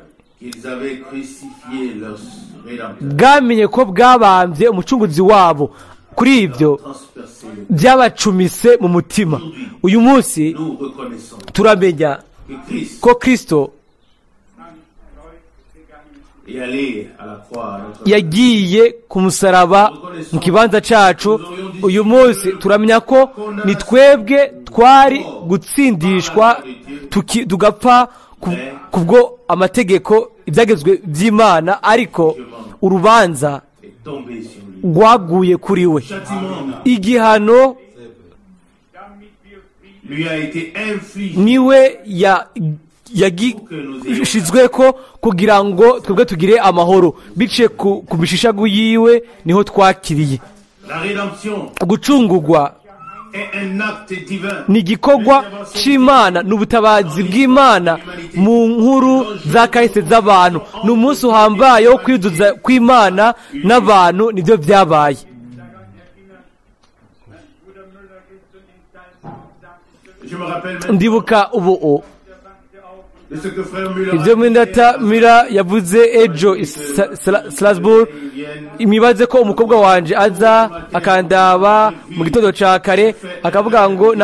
bwamenye ko bwabambye umucunguzi wabo, kuri ibyo byabacumise mu mutima. Uyu munsi turamenya ko Kristo yagiye ku musaraba mu kibanza cacu. Uyu munsi turamenya ko ni twebwe twari gutsindishwa tugapfa kubwo amategeko, ibyagezwe by'Imana, ariko urubanza rwaguye kuri we. Igihano niwe yagishizweko kugira ngo twebwe tugire amahoro. Bice ku mishishagu yiwe niho twakiriye. Gucungurwa ni igikorwa c'Imana, n'ubutabazi bw'Imana mu nkuru za kahise z'abantu. Ni umunsi uhambaye wo kwiduza kw'Imana n'abantu, nibyo byabaye. Ndibuka ubu ibyo Mwindata Mira yavuze ejo Strasbourg. Imibaze ko umukobwa wanje aza akandaba mu gitondo ca kare akavuga ngo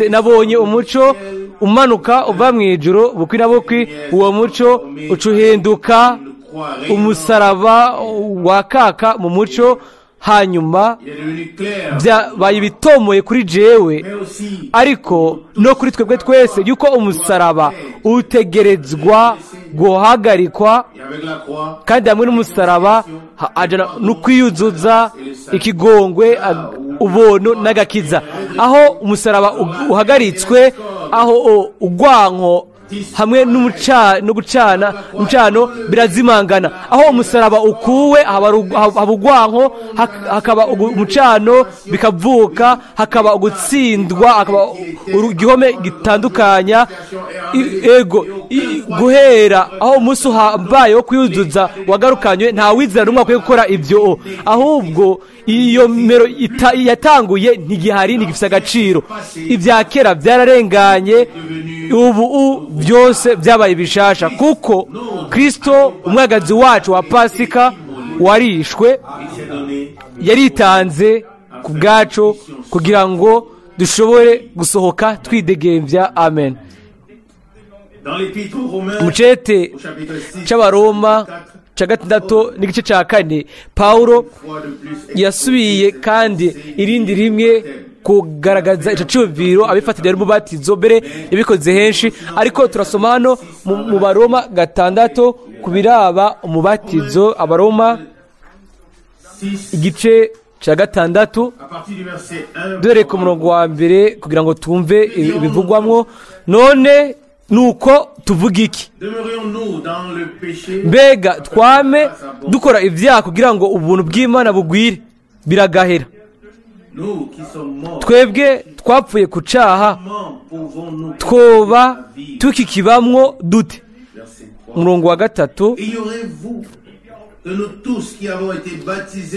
nabonye umuco umanuka uva mu ijuru bukwi na bukwi. Uwo muco ucuhinduka umusaraba wakaka mu muco, hanyuma bayibitomoye kuri jewe, ariko no kuri twebwe twese, yuko umusaraba utegerezwa guhagarikwa, kandi hamwe n'umusaraba ajana no kwiyuzuza ikigongwe, ubuntu n'agakiza. Aho umusaraba uhagaritswe, aho ugwanko hamwe n'umucano birazimangana. Aho umusaraba ukuwe haba ugwanko, hakaba umucano bikavuka, hakaba ugutsindwa, hakaba igihome gitandukanya ego guhera. Aho umunsi uhambaye wo kwiyuzuza wagarukanywe, nta wizera n'umwe akwiye gukora ibyo, ahubwo iyo nimero yatanguye ntigihari, ntigifite agaciro. Ibya kera byararenganye, ubu byose byabaye bishasha, kuko Kristo umwagazi wacu wa Pasika warishwe, yaritanze ku bwacu kugira ngo dushobore gusohoka twidegembya. Amen. Mu cete c'Abaroma ca 6 n'igice ca 4 Paulo yasubiye kandi irindi rimwe kugaragaza ico cyumviro abifatira mu batizo mbere yabikoze henshi, ariko turasoma hano mu Baroma 6 kubiraba umubatizo. Abaroma igice ca 6 dore ku murongo wa mbere kugira ngo tumve ibivugwamwo. None nuko tuvuga iki? Mbega twame dukora ibyaha kugira ngo ubuntu bw'Imana bugwire? Biragahera. Twebwe twapfuye ku caha, twoba tukikibamwo dute? Umurongo wa 3,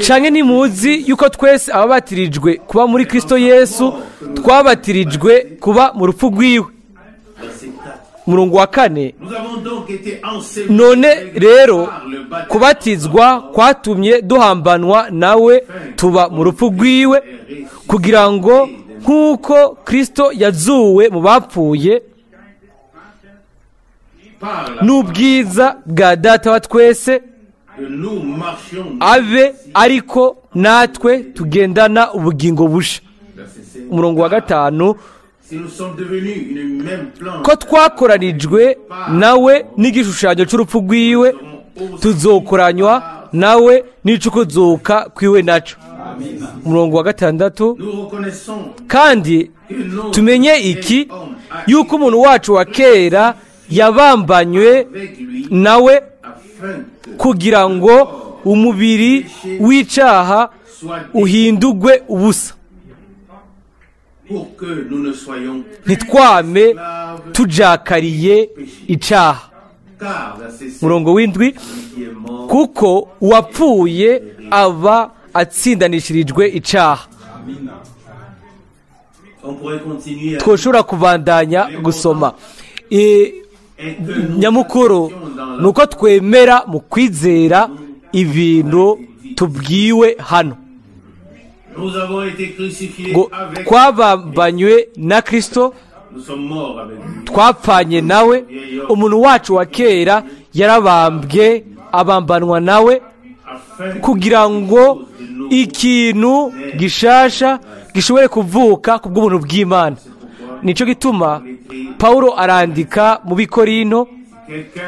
canke ntimuzi yuko twese ababatirijwe kuba muri Kristo Yesu twabatirijwe kuba mu rupfu rwiwe? Umurongo wa 4, none rero kubatizwa kwatumye duhambanwa nawe tuba mu rupfu rwiwe, kugira ngo nk'uko Kristo yazuwe mu bapfuye n'ubwiza bwa Data wa twese abe ariko natwe tugendana ubugingo busha. Umurongo wa 5, ko twakoranijwe nawe n'igishushanyo cy'urupfu rwiwe, tuzokoranywa nawe n'icukuzuka kwiwe naco. Umurongo wa 6, kandi tumenye iki, yuko umuntu wacu wa kera yabambanywe nawe kugira ngo umubiri w'icaha uhindugwe ubusa, ntitwame tujakariye icaha. Murongo w'indwi, kuko uwapfuye aba atsindanishirijwe icaha. Twoshobora kubandanya gusoma. Nyamukuru nuko twemera mu kwizera ibintu tubwiwe hano, ngo twabambanywe na Kristo, twapfanye nawe, umuntu wacu wa kera yarabambwe abambanwa nawe, kugira ngo ikintu gishasha gishobore kuvuka ku bw'ubuntu bw'Imana. Nico gituma Paulo arandika mu Bikorinto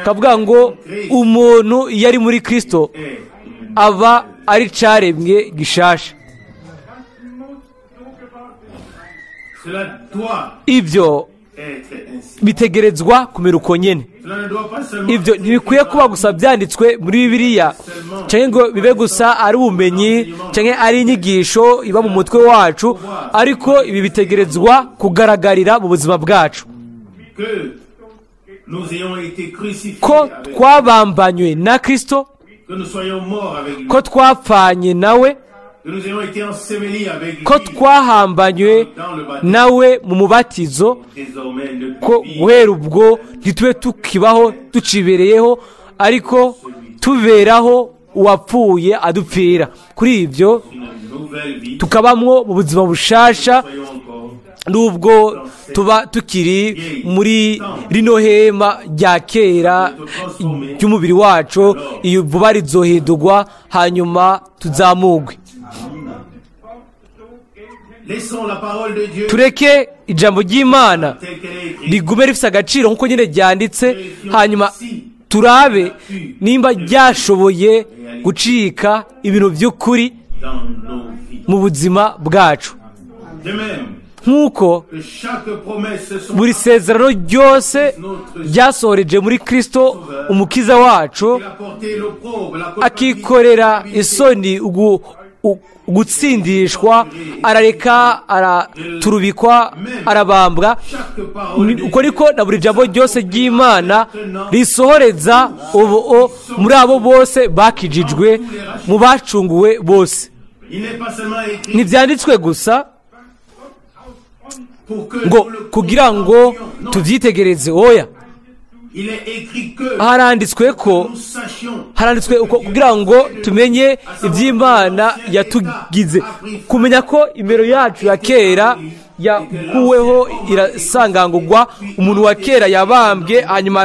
kavuga ngo umuntu yari muri Kristo aba ari caremwe gishasha. Ibyo bitegerezwa kumera uko nyene. Ibyo ntibikwiye kuba gusa byanditswe muri Bibiliya, cyangwa ngo bibe gusa ari ubumenyi cyangwa ari inyigisho iba mu mutwe wacu, ariko ibi bitegerezwa kugaragarira mu buzima bwacu, ko twabambanywe na Kristo, ko twapfanye nawe, ko twahambanywe nawe mu mubatizo, ko guhera ubwo ntitube tukibaho tucibereyeho, ariko tuberaho uwapfuye adupfira. Kuri ibyo tukabamwo mu buzima bushasha, nubwo tuba tukiri muri rino hema rya kera ry'umubiri wacu, iyo vuba rizohindurwa hanyuma tuzamugwe. Tureke ijambo ry'Imana rigume rifite agaciro nk'uko nyine ryanditse, hanyuma turabe nimba ryashoboye gucika ibintu by'ukuri mu buzima bwacu, nk'uko buri sezerano ryose ryasohoreje muri Kristo umukiza wacu, akikorera isoni gutsindishwa, arareka, araturubikwa, arabambwa. Uko niko na buri jambo ryose ry'Imana risohoreza muri abo bose bakijijwe, mu bacunguwe bose. ntibyanditswe gusa ngo kugira ngo tubyitegereze oya, haranditswe ko kugira ngo tumenye iby'Imana yatugize, kumenya ko imero yacu ya kera yakuweho irasangangurwa, umuntu wa kera yabambwe hanyuma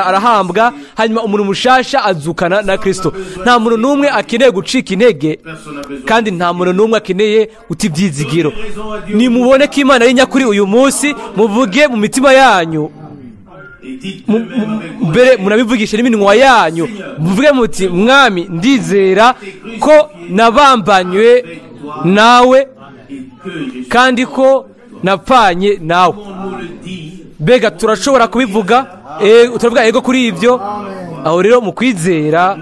arahambwa, hanyuma umuntu mushasha azukana na Kristo. Nta muntu n'umwe akeneye gucika intege kandi nta muntu n'umwe akeneye guta ibyizigiro. Nimubone ko Imana ari nyakuri uyu munsi, muvuge mu mitima yanyu, mbere munabivugishe n'iminwa yanyu, muvuge muti mwami ndizera ko nabambanywe nawe kandi ko napfanye nawe. Mbega turashobora kubivuga, turavuga ego kuri ibyo. Aho rero mu kwizera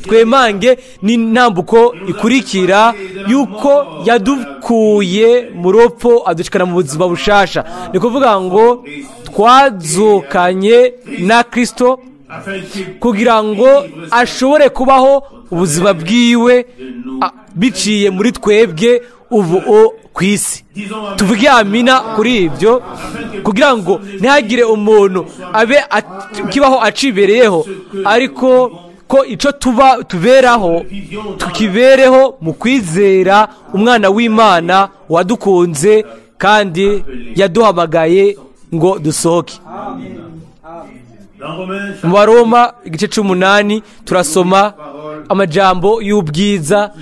twemange n'intambuko ikurikira yuko yadukuye mu rupfu adushikana mu buzima bushasha. Ni kuvuga ngo twazukanye na Kristo kugira ngo ashobore kubaho ubuzima bwiwe biciye muri twebwe ubu ku isi. Tuvuge amina kuri ibyo, kugira ngo ntihagire umuntu abe kibaho acibereyeho, ariko ko icyo tuberaho tukibereho mu kwizera umwana w'Imana wadukunze kandi yaduhamagaye ngo dusohoke. Mu Baroma igice 8 turasoma amajambo y'ubwiza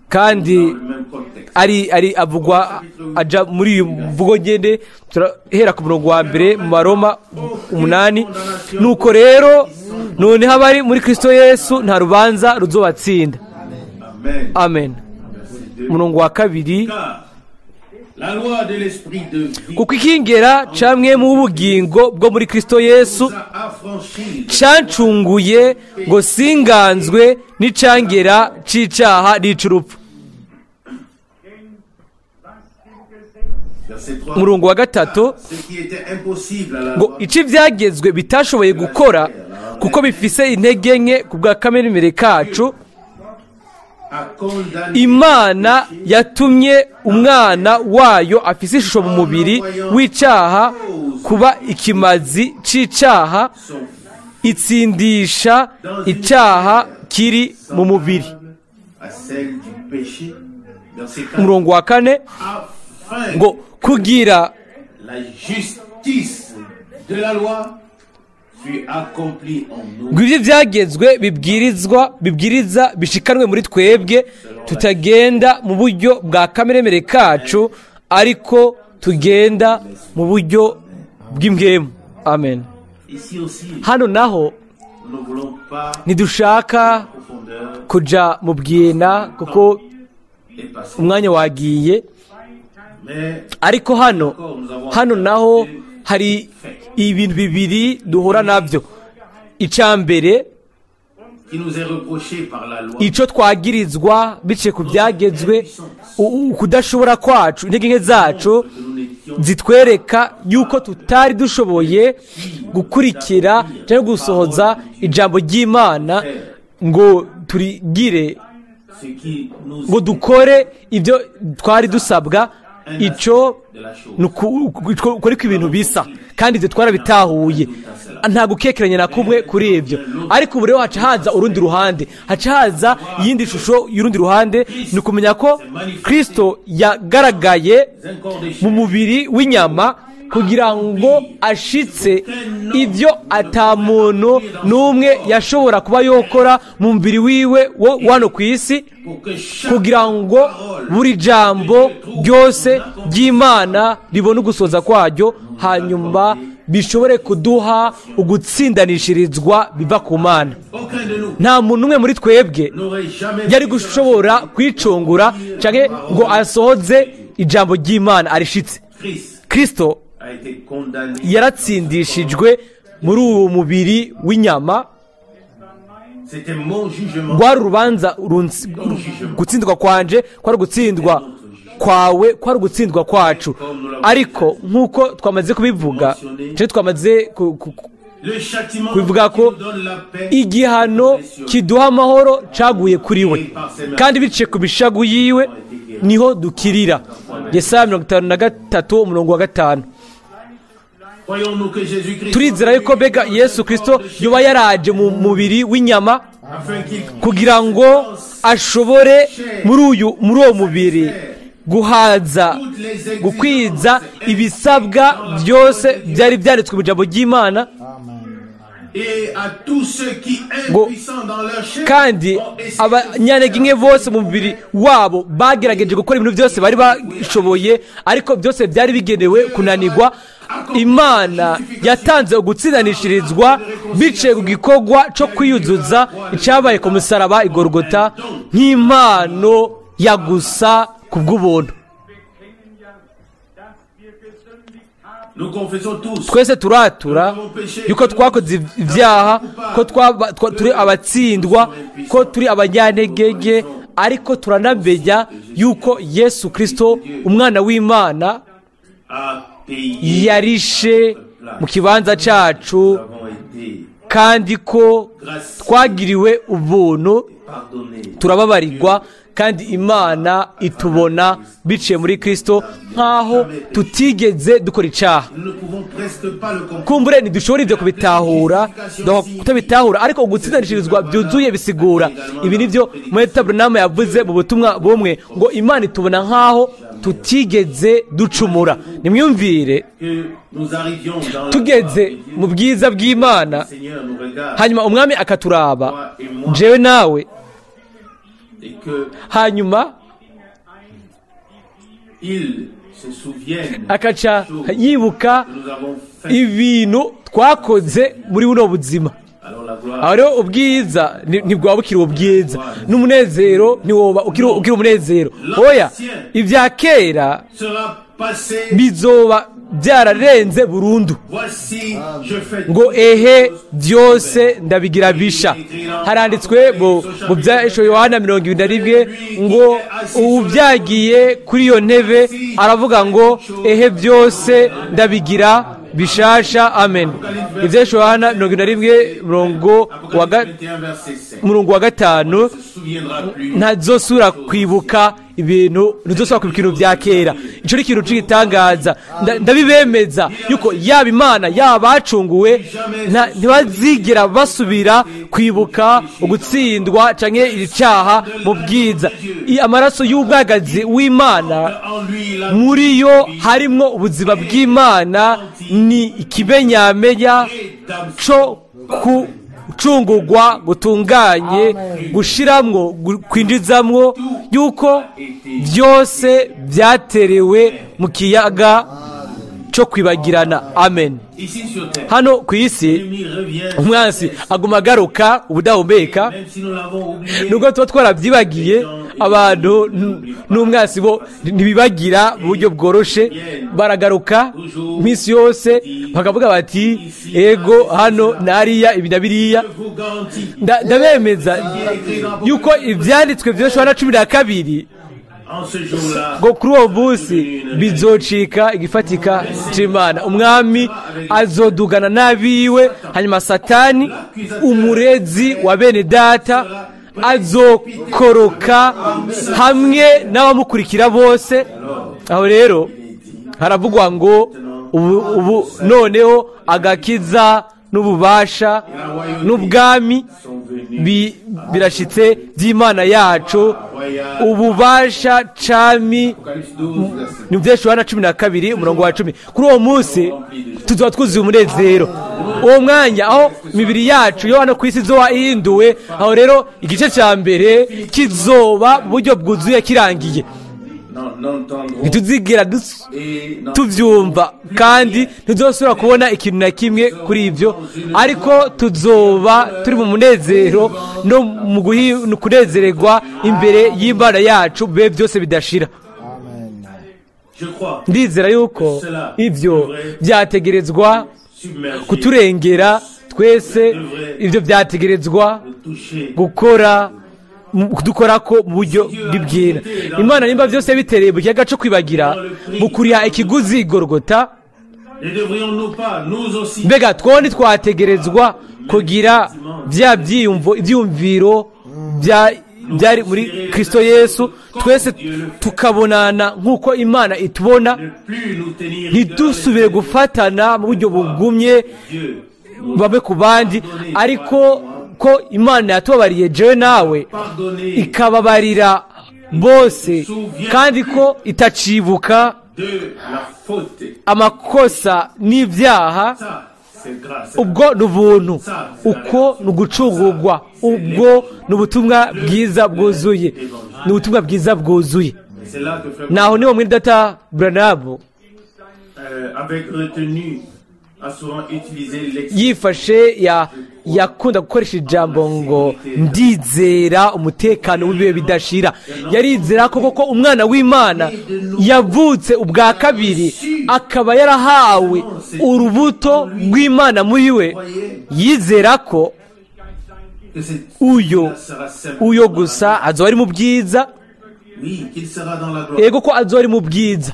kandi ari avugwa aja muri uyu mvugo ngende. Turahera ku murongo wa mbere mu Baroma 8. Nuko rero none habari muri Kristo Yesu nta rubanza ruzobatsinda. Amen. Murongo wa 2, kuko ikingera camwe mu bugingo bwo muri Kristo Yesu cancunguye ngo singanzwe n'icangera c'icaha n'icurupfu. Murongo wa 3, ngo ici vyagezwe bitashoboye gukora kuko bifise intege nke ku bwa kamere kacu, Imana yatumye umwana wayo afise ishusho mu mubiri w'icaha kuba ikimazi c'icaha, itsindisha icaha kiri mu mubiri. Umurongo wa 4, ngo kugira ngo ibyo byagezwe bibwiriza bishikanwe muri twebwe, tutagenda mu buryo bwa kamere kacu, ariko tugenda mu buryo bw'impwemu. Amen. Hano naho ntidushaka kuja mu bwina kuko umwanya wagiye, ariko hano naho hari ibintu bibiri duhura nabyo. Icambere, ico twagirizwa bice ku byagezwe, kudashobora kwacu, intege nke zacu zitwereka yuko tutari dushoboye gukurikira cyangwa gusohoza ijambo ry'Imana ngo turigire, ngo dukore ibyo twari dusabwa. Ico ukora ibintu bisa kandi ibyo twarabitahuye, nta gukekeranya na kumwe kuri ibyo. Ariko ubu rero haca haza urundi ruhande, haca haza iyindi shusho y'urundi ruhande. Ni ukumenya ko Kristo yagaragaye mu mubiri w'inyama kugira ngo ashitse ibyo atamuntu n'umwe yashobora kuba yokora mu mubiri wiwe wano ku isi, kugira ngo buri jambo ryose ry'Imana ribone ugusoza kwaryo, hanyuma bishobore kuduha ugutsindanishirizwa biva ku Mana. Nta muntu umwe muri twebwe yari gushobora kwicungura canke ngo asohoze ijambo ry'Imana arishitse. Kristo yaratsindishijwe muri uwo mubiri w'inyama. Rwari urubanza, gutsindwa kwanje kwari gutsindwa kwawe, kwari ugutsindwa kwacu. Ariko nk'uko twamaze kubivuga, twamaze Le châtiment bivuga ko qui nous donne la paix igihano kiduha amahoro caguye kuri we kandi biciye ku mishagu yiwe niho dukirira. Yesaya 53:5. Croyons-nous que Jésus-Christ Turizera yuko mbega Yesu Kristo yoba yaraje mu mubiri w'inyama afin qu'il kugira ngo ashobore muri uwo mubiri guhaza gukwiza ibisabwa byose byari byanditswe mu ijambo ry'Imana, et à tous ceux qui impuissants dans leur chair kandi abanyantege bose mu mubiri wabo bagerageje gukora ibintu byose bari bashoboye ariko byose byari bigenewe kunanirwa. Imana yatanze ugutsindanishirizwa biciye ku gikorwa cyo kwiyuzuza icyabaye ku musaraba i Golgotha nk'impano ya gusa ku bw'ubuntu. nous confessons tous Twese turatura yuko twakoze ibyaha, ko turi abatsindwa, ko turi abanyantege, ariko turanamenya yuko Yesu Kristo umwana w'Imana à payer yarishe mu kibanza cyacu avons été kandi ko twagiriwe ubuntu, pardonnés. turababarirwa kandi Imana itubona biciye muri Kristo nk'aho tutigeze dukora icyaha. Nous ne pouvons presque pas le comprendre. Kumbure ntidushobora ibyo kubitahura, kutabitahura, ariko ugutsindanishirizwa byuzuye bisigura ibi nibyo Mweta Branham yavuze mu butumwa bumwe ngo Imana itubona nk'aho tutigeze ducumura. Nimwumvire, Que nous arrivions dans la tugeze mu bwiza bw'Imana, le Seigneur nous regarde hanyuma umwami akaturaba, jewe nawe, et que hanyuma il se souvienne akaca yibuka que nous avons fait. ibintu twakoze muri buno buzima. Alors la gloire aho rero ubwiza ntibwaba bukiri ubwiza, n'umunezero ntiwoba ukiri umunezero. Oya, ibya kera sera passé. bizoba byararenze burundu. Voici, je fais Ngo ehe byose ndabigira bisha. Haranditswe mu bya Yohana 21 ngo ubu byagiye kuri iyo ntebe aravuga ngo ehe byose ndabigira bishasha. Amen. Ibya Yohana 21 murongo wa 5 ntazosubira kwibuka ibintu, ntazosubira kwibuka ibintu bya kera. Icyo ni ikintu cy'igitangaza. Ndabibemeza yuko yaba Imana yaba bacunguwe ntibazigera basubira kwibuka ugutsindwa canke icyaha mu bwiza. Amaraso y'ubwagazi w'Imana muri yo harimwo ubuzima bw'Imana, ni ikimenyamenya cyo gucungurwa gutunganye, gushiramwo, kwinjizamwo yuko byose byaterewe mu kiyaga cyo kwibagirana. Amen. Hano ku isi umwansi aguma agaruka ubudahumeka, nubwo tuba twarabyibagiye. Abantu n'umwansi bo ntibibagira mu buryo bworoshe, baragaruka iminsi yose bakavuga bati ego hano nariya ibi na biriya. Ndabemeza yuko ibyanditswe bya Yohana 12 ngo kuri uwo munsi bizocika igifatika cy'Imana. Umwami azodugana n'abiwe, hanyuma Satani umurezi wa bene data azokoroka hamwe n'abamukurikira bose. Aho rero haravugwa ngo ubu noneho agakiza n'ububasha n'ubwami birashitse by'Imana yacu. Ububasha cami ni bya Yohana 12:10. Kuri uwo munsi tuzoba twuzuye umunezero. Uwo mwanya aho imibiri yacu yo hano ku isi izoba ihinduwe, aho rero igice cya mbere kizoba mu buryo bwuzuye kirangiye. ntituzigera tubyumva kandi ntituzosubira kubona ikintu na kimwe kuri ibyo, ariko tuzoba turi mu munezero no mu kunezererwa imbere y'Imana yacu bibe byose bidashira. Ndizera yuko ibyo byategerezwa kuturengera twese, ibyo byategerezwa dukora ko mu buryo bw'ibwira. Imana nimba byose bitereye mu kiyaga cyo kwibagira mu kuriha ikiguzi Golgotha, Ne devrions-nous pas, nous aussi, mbega twone twategerezwa kugira bya ibyiyumviro byari muri Kristo Yesu, twese tukabonana nk'uko Imana itubona, ne plus nous tenir ntidusubire gufatana mu buryo bugumye bamwe ku bandi, ariko ko Imana yatubabariye jewe nawe ikababarira bose, kandi ko itacibuka de la faute. amakosa n'ibyaha. Ça, c'est grâce. ubwo ni ubuntu, uko ni ugucungurwa, ubwo ni ubutumwa bwiza bwuzuye, ni ubutumwa bwiza bwuzuye. C'est là que frère naho niwo mwene data Branham avec retenu a souvent utilisé l'expression yifashe yakunda gukoresha ijambo ngo ndizera umutekano w'ibihe bidashira. yarizera koko umwana w'Imana yavutse ubwa kabiri, akaba yarahawe urubuto rw'Imana muri we. yizera ko que c'est uyo gusa azoba ari mu bwiza, oui, qu'il sera dans la gloire. yego ko azoba ari mu bwiza.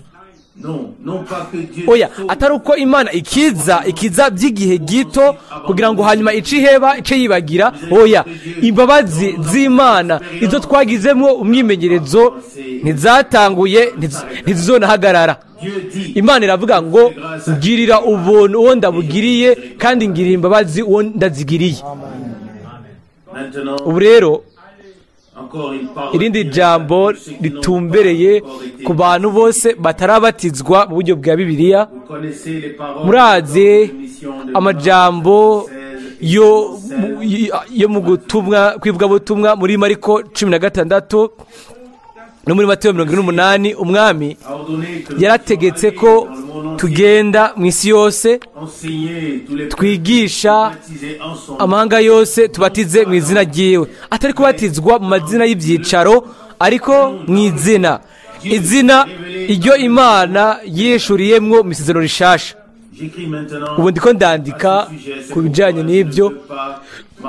Non pas que Dieu oya, atari uko Imana ikiza by'igihe gito kugira ngo hanyuma ice yibagira. oya, imbabazi z'Imana izo twagizemo umwimenyerezo ntizatanguye, ntizizonahagarara. Dieu dit Imana iravuga ngo ngirira ubuntu uwo ndabugiriye, kandi ngirira imbabazi uwo ndazigiriye. maintenant ubu rero encore une parole irindi jambo ritumbereye ku bantu bose batarabatizwa mu buryo bwa Bibiliya. vous connaissez les paroles murazi de l'émission de amajambo yo mu gutumwa kwivugabutumwa muri Mariko 16 no muri Matayo 28. umwami a ordonné que yarategetse ko tugenda mu isi yose enseigner tous les twigisha baptisés en son amahanga yose, tubatize mu izina ryiwe, atari kubatizwa mu mazina y'ibyicaro, ariko mu izina iryo Imana yishuriyemwo mu isezerano rishasha. j'écris maintenant ubu ndiko ndandika ku bijyanye n'ibyo,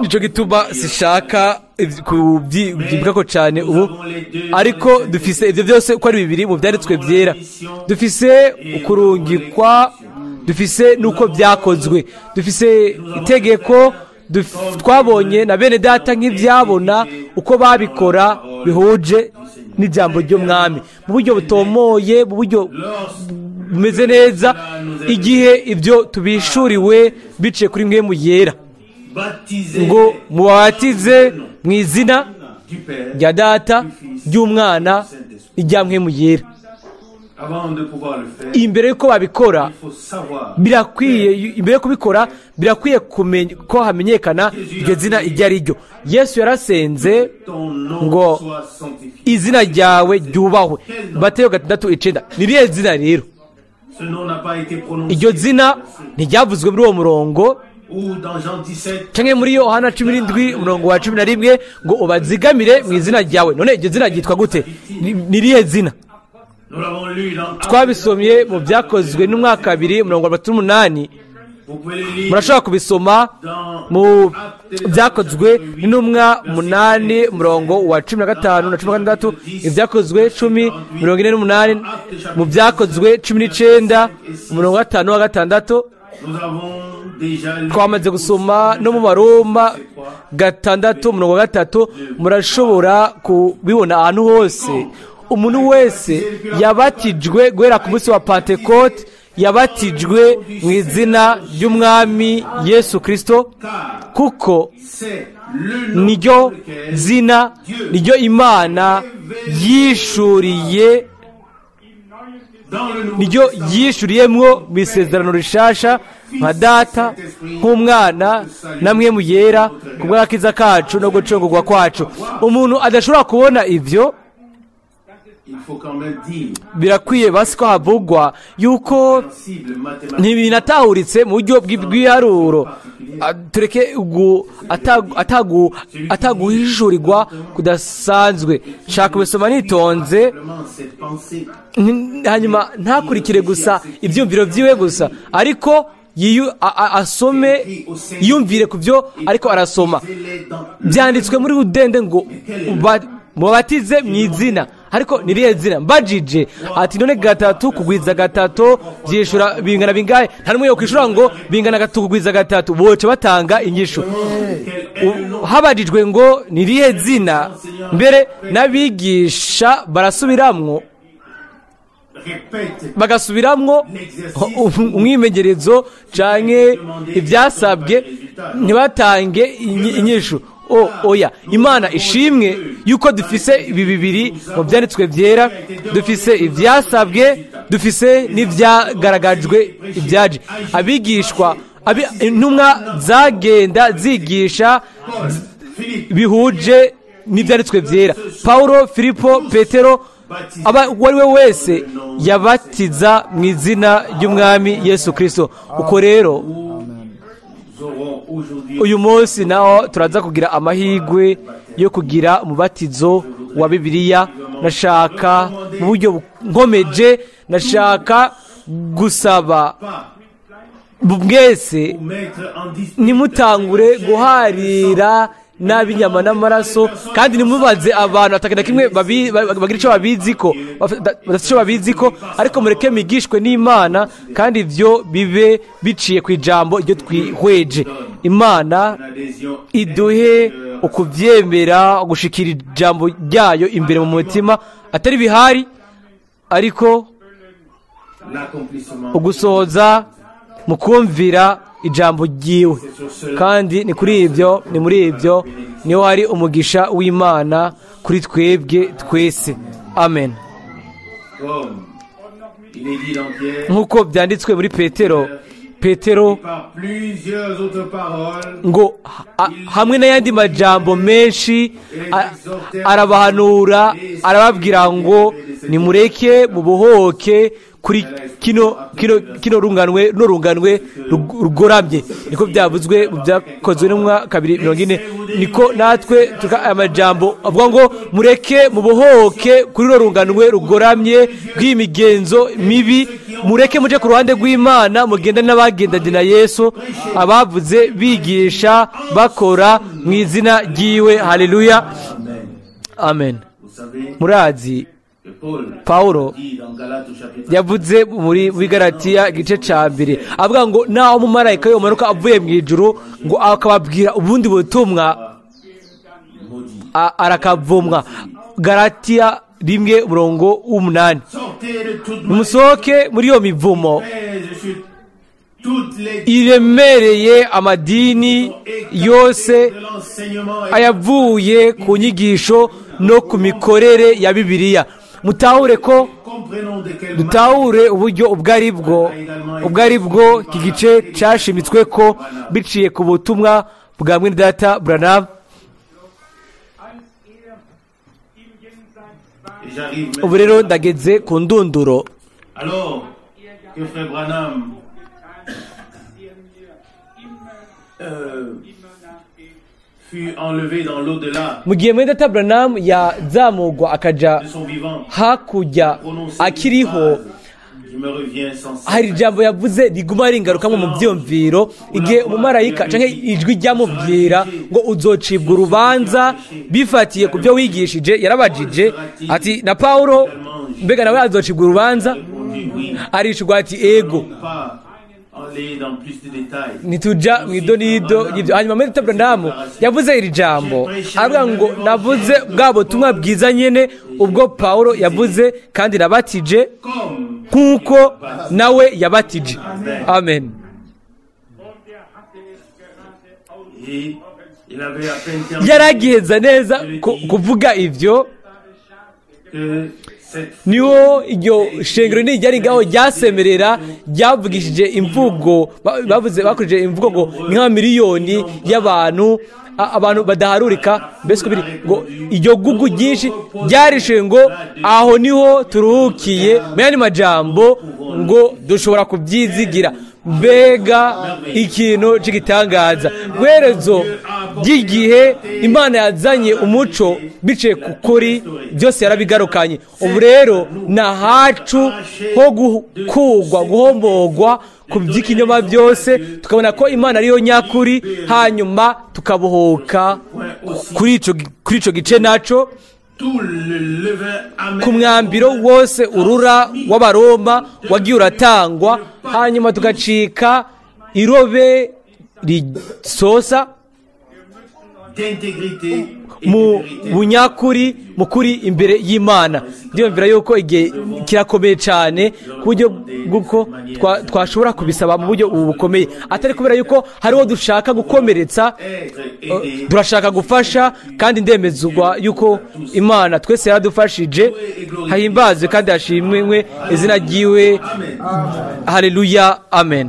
nicyo gituma sishaka kubyibuka ko cyane ubu, ariko dufise ibyo byose uko ari bibiri mu byanditswe byera. dufise ukurungikwa, dufise n'uko byakozwe, dufise itegeko twabonye na bene data nk'ibyabona uko babikora bihuje n'ijambo ry'umwami mu buryo butomoye, mu buryo bumeze neza, igihe ibyo tubishuriwe biciye kuri mwe mu yera, ngo mubatize mu izina rya Data, ry'Umwana, n'irya mwe mu yera. imbere yuko babikora birakwiye, imbere yo kubikora birakwiye ko hamenyekana iryo zina iryo ari ryo. Yesu yarasenze ngo izina ryawe ryubahwe. Matayo 6:9. ni rihe zina rero? iryo zina ntiryavuzwe muri uwo murongo, cyangwa muri Yohana 17:11 ngo ubazigamire mu izina ryawe. none iryo zina ryitwa gute? ni rihe zina? twabisomye mu byakozwe n'umwaka 2:48. murashobora kubisoma mu byakozwe n'intumwa 8:15 na 16, ibyakozwe 10:48, mu byakozwe 19:56. twamaze gusoma no mu Baroma 6:3. murashobora kubibona ahantu hose. umuntu wese yabatijwe guhera ku munsi wa Pentecote yabatijwe mu izina ry'umwami Yesu Kristo, kuko niryo zina, niryo Imana yishuriye, niryo yishuriyemwo mu isezerano rishasha nka Data, nk'Umwana, namwe mu yera, ku bw'agakiza kacu no gucungurwa kwacu. umuntu adashobora kubona ibyo, birakwiye basi ko havugwa yuko ntibinatahuritse mu buryo bw'ibiharuro. tureke ataguhishurirwa kudasanzwe. shaka kubisoma nitonze, hanyuma ntakurikire gusa ibyumviro byiwe gusa, ariko asome, yumvire ku byo ariko arasoma. byanditswe muri Rudende ngo mubatize mu izina. ariko nirihe zina mbajije ati none gatatu kugwiza gatatu byishura bingana bingahe nta n'umwe yo kwishura ngo bingana gatatu kugwiza gatatu boce batanga inyishu habajijwe ngo nirihe zina mbere n'abigisha barasubiramwo bagasubiramwo umwimenyerezo canke ibyasabwe ntibatange inyishu oya imana ishimwe yuko dufise ibi bibiri mu byanditswe byera dufise ibyasabwe dufise n'ibyagaragajwe ibyaje abigishwa intumwa zagenda zigisha bihuje n'ibyanditswe byera Paulo Filipo Petero uwo ari we wese yabatiza mu izina ry'umwami Yesu Kristo uko rero uyu munsi naho turaza kugira amahirwe yo kugira umubatizo wa Bibiliya nashaka mu buryo nkomeje nashaka gusaba mwese nimutangure guharira n'abinyama n'amaraso kandi nimubaze abantu batakenda kimwe bagira icyo babiziko badafite icyo babiziko ariko mureke migishwe n'Imana kandi ibyo bibe biciye ku ijambo iryo twihweje Imana iduhe ukuvyemera gushikira ijambo ryayo imbere mu mutima atari bihari ariko ugusohoza mu kumvira ijambo ryiwe kandi ni muri ibyo niho hari umugisha w'Imana kuri twebwe twese amen nk'uko byanditswe muri Petero ngo hamwe n'ayandi majambo menshi arabahanura arababwira ngo nimureke mubohoke kuri kino runganwe rugoramye niko byavuzwe mu byakozwe n'umwaka 240 niko natwe amajambo avuga ngo mureke mubohoke kuri ro runganwe rugoramye rw'imigenzo mibi mureke muje ku ruhande rw'Imana mugenda n'abagendanye na Yesu abavuze bigisha bakora mu izina ryiwe haleluya amen murazi Paulo yavuze muri Galatiya igice ca 2 avuga ngo naho umumarayika yomanuka avuye mu ijuru ngo akababwira ubundi butumwa arakavumwa Galatiya 1:8 musohoke muri iyo mivumo iremereye amadini yose ayavuye ku nyigisho no ku mikorere ya Bibiliya mutahure ko dutahure uburyo ubwo ari bwo iki gice cyashimitswe ko biciye ku butumwa bwa mwene data Branham ubu rero ndageze ku ndunduro mu gihe mwene data Branham yazamurwa akaja hakurya akiriho hari ijambo yavuze riguma ringarukamo mu byumviro igihe umumarayika canke ijwi ryamubwira ngo uzocibwa urubanza bifatiye ku byo wigishije yarabajije ati na Paulo mbega nawe azocibwa urubanza arishurwa ati ego nituja mwidonido y'ibyo hanyuma mwene data Branham yavuze iri jambo avuga ngo navuze bwa butumwa bwiza nyene ubwo Paulo yavuze kandi nabatije kuko nawe yabatije amen yaragiheza neza kuvuga ivyo niho iryo shengero n'iryari ngaho ryasemerera ryavugishije imvugo bakoresheje imvugo ngo nka miliyoni y'abantu abantu badaharurika mbese kubiri ngo iryo gugu ryinshi ryarishe ngo aho niho turuhukiye mu yandi majambo ngo dushobora kubyizigira mbega ikintu cy'igitangaza guherezo ry'igihe Imana yazanye umuco biciye ku kuri byose yarabigarukanye ubu rero nahacu ho guhombogwa ku by'ikinyoma byose tukabona ko Imana ariyo nyakuri hanyuma tukabohoka kuri ico gice naco ku mwambiro wose urura w'abaroma wagiye uratangwa, hanyuma tugacika irobe risosa mu bunyakuri mukuri imbere y'Imana. Ndiyumvira yuko igihe kirakomeye cyane ku buryo bw'uko twashobora kubisaba mu buryo ubu bukomeye, atari kubera yuko hariho dushaka gukomeretsa, turashaka gufasha, kandi ndemezwa yuko Imana twese yaradufashije. Hahimbazwe kandi hashimwe izina ryiwe. Haleluya, amen.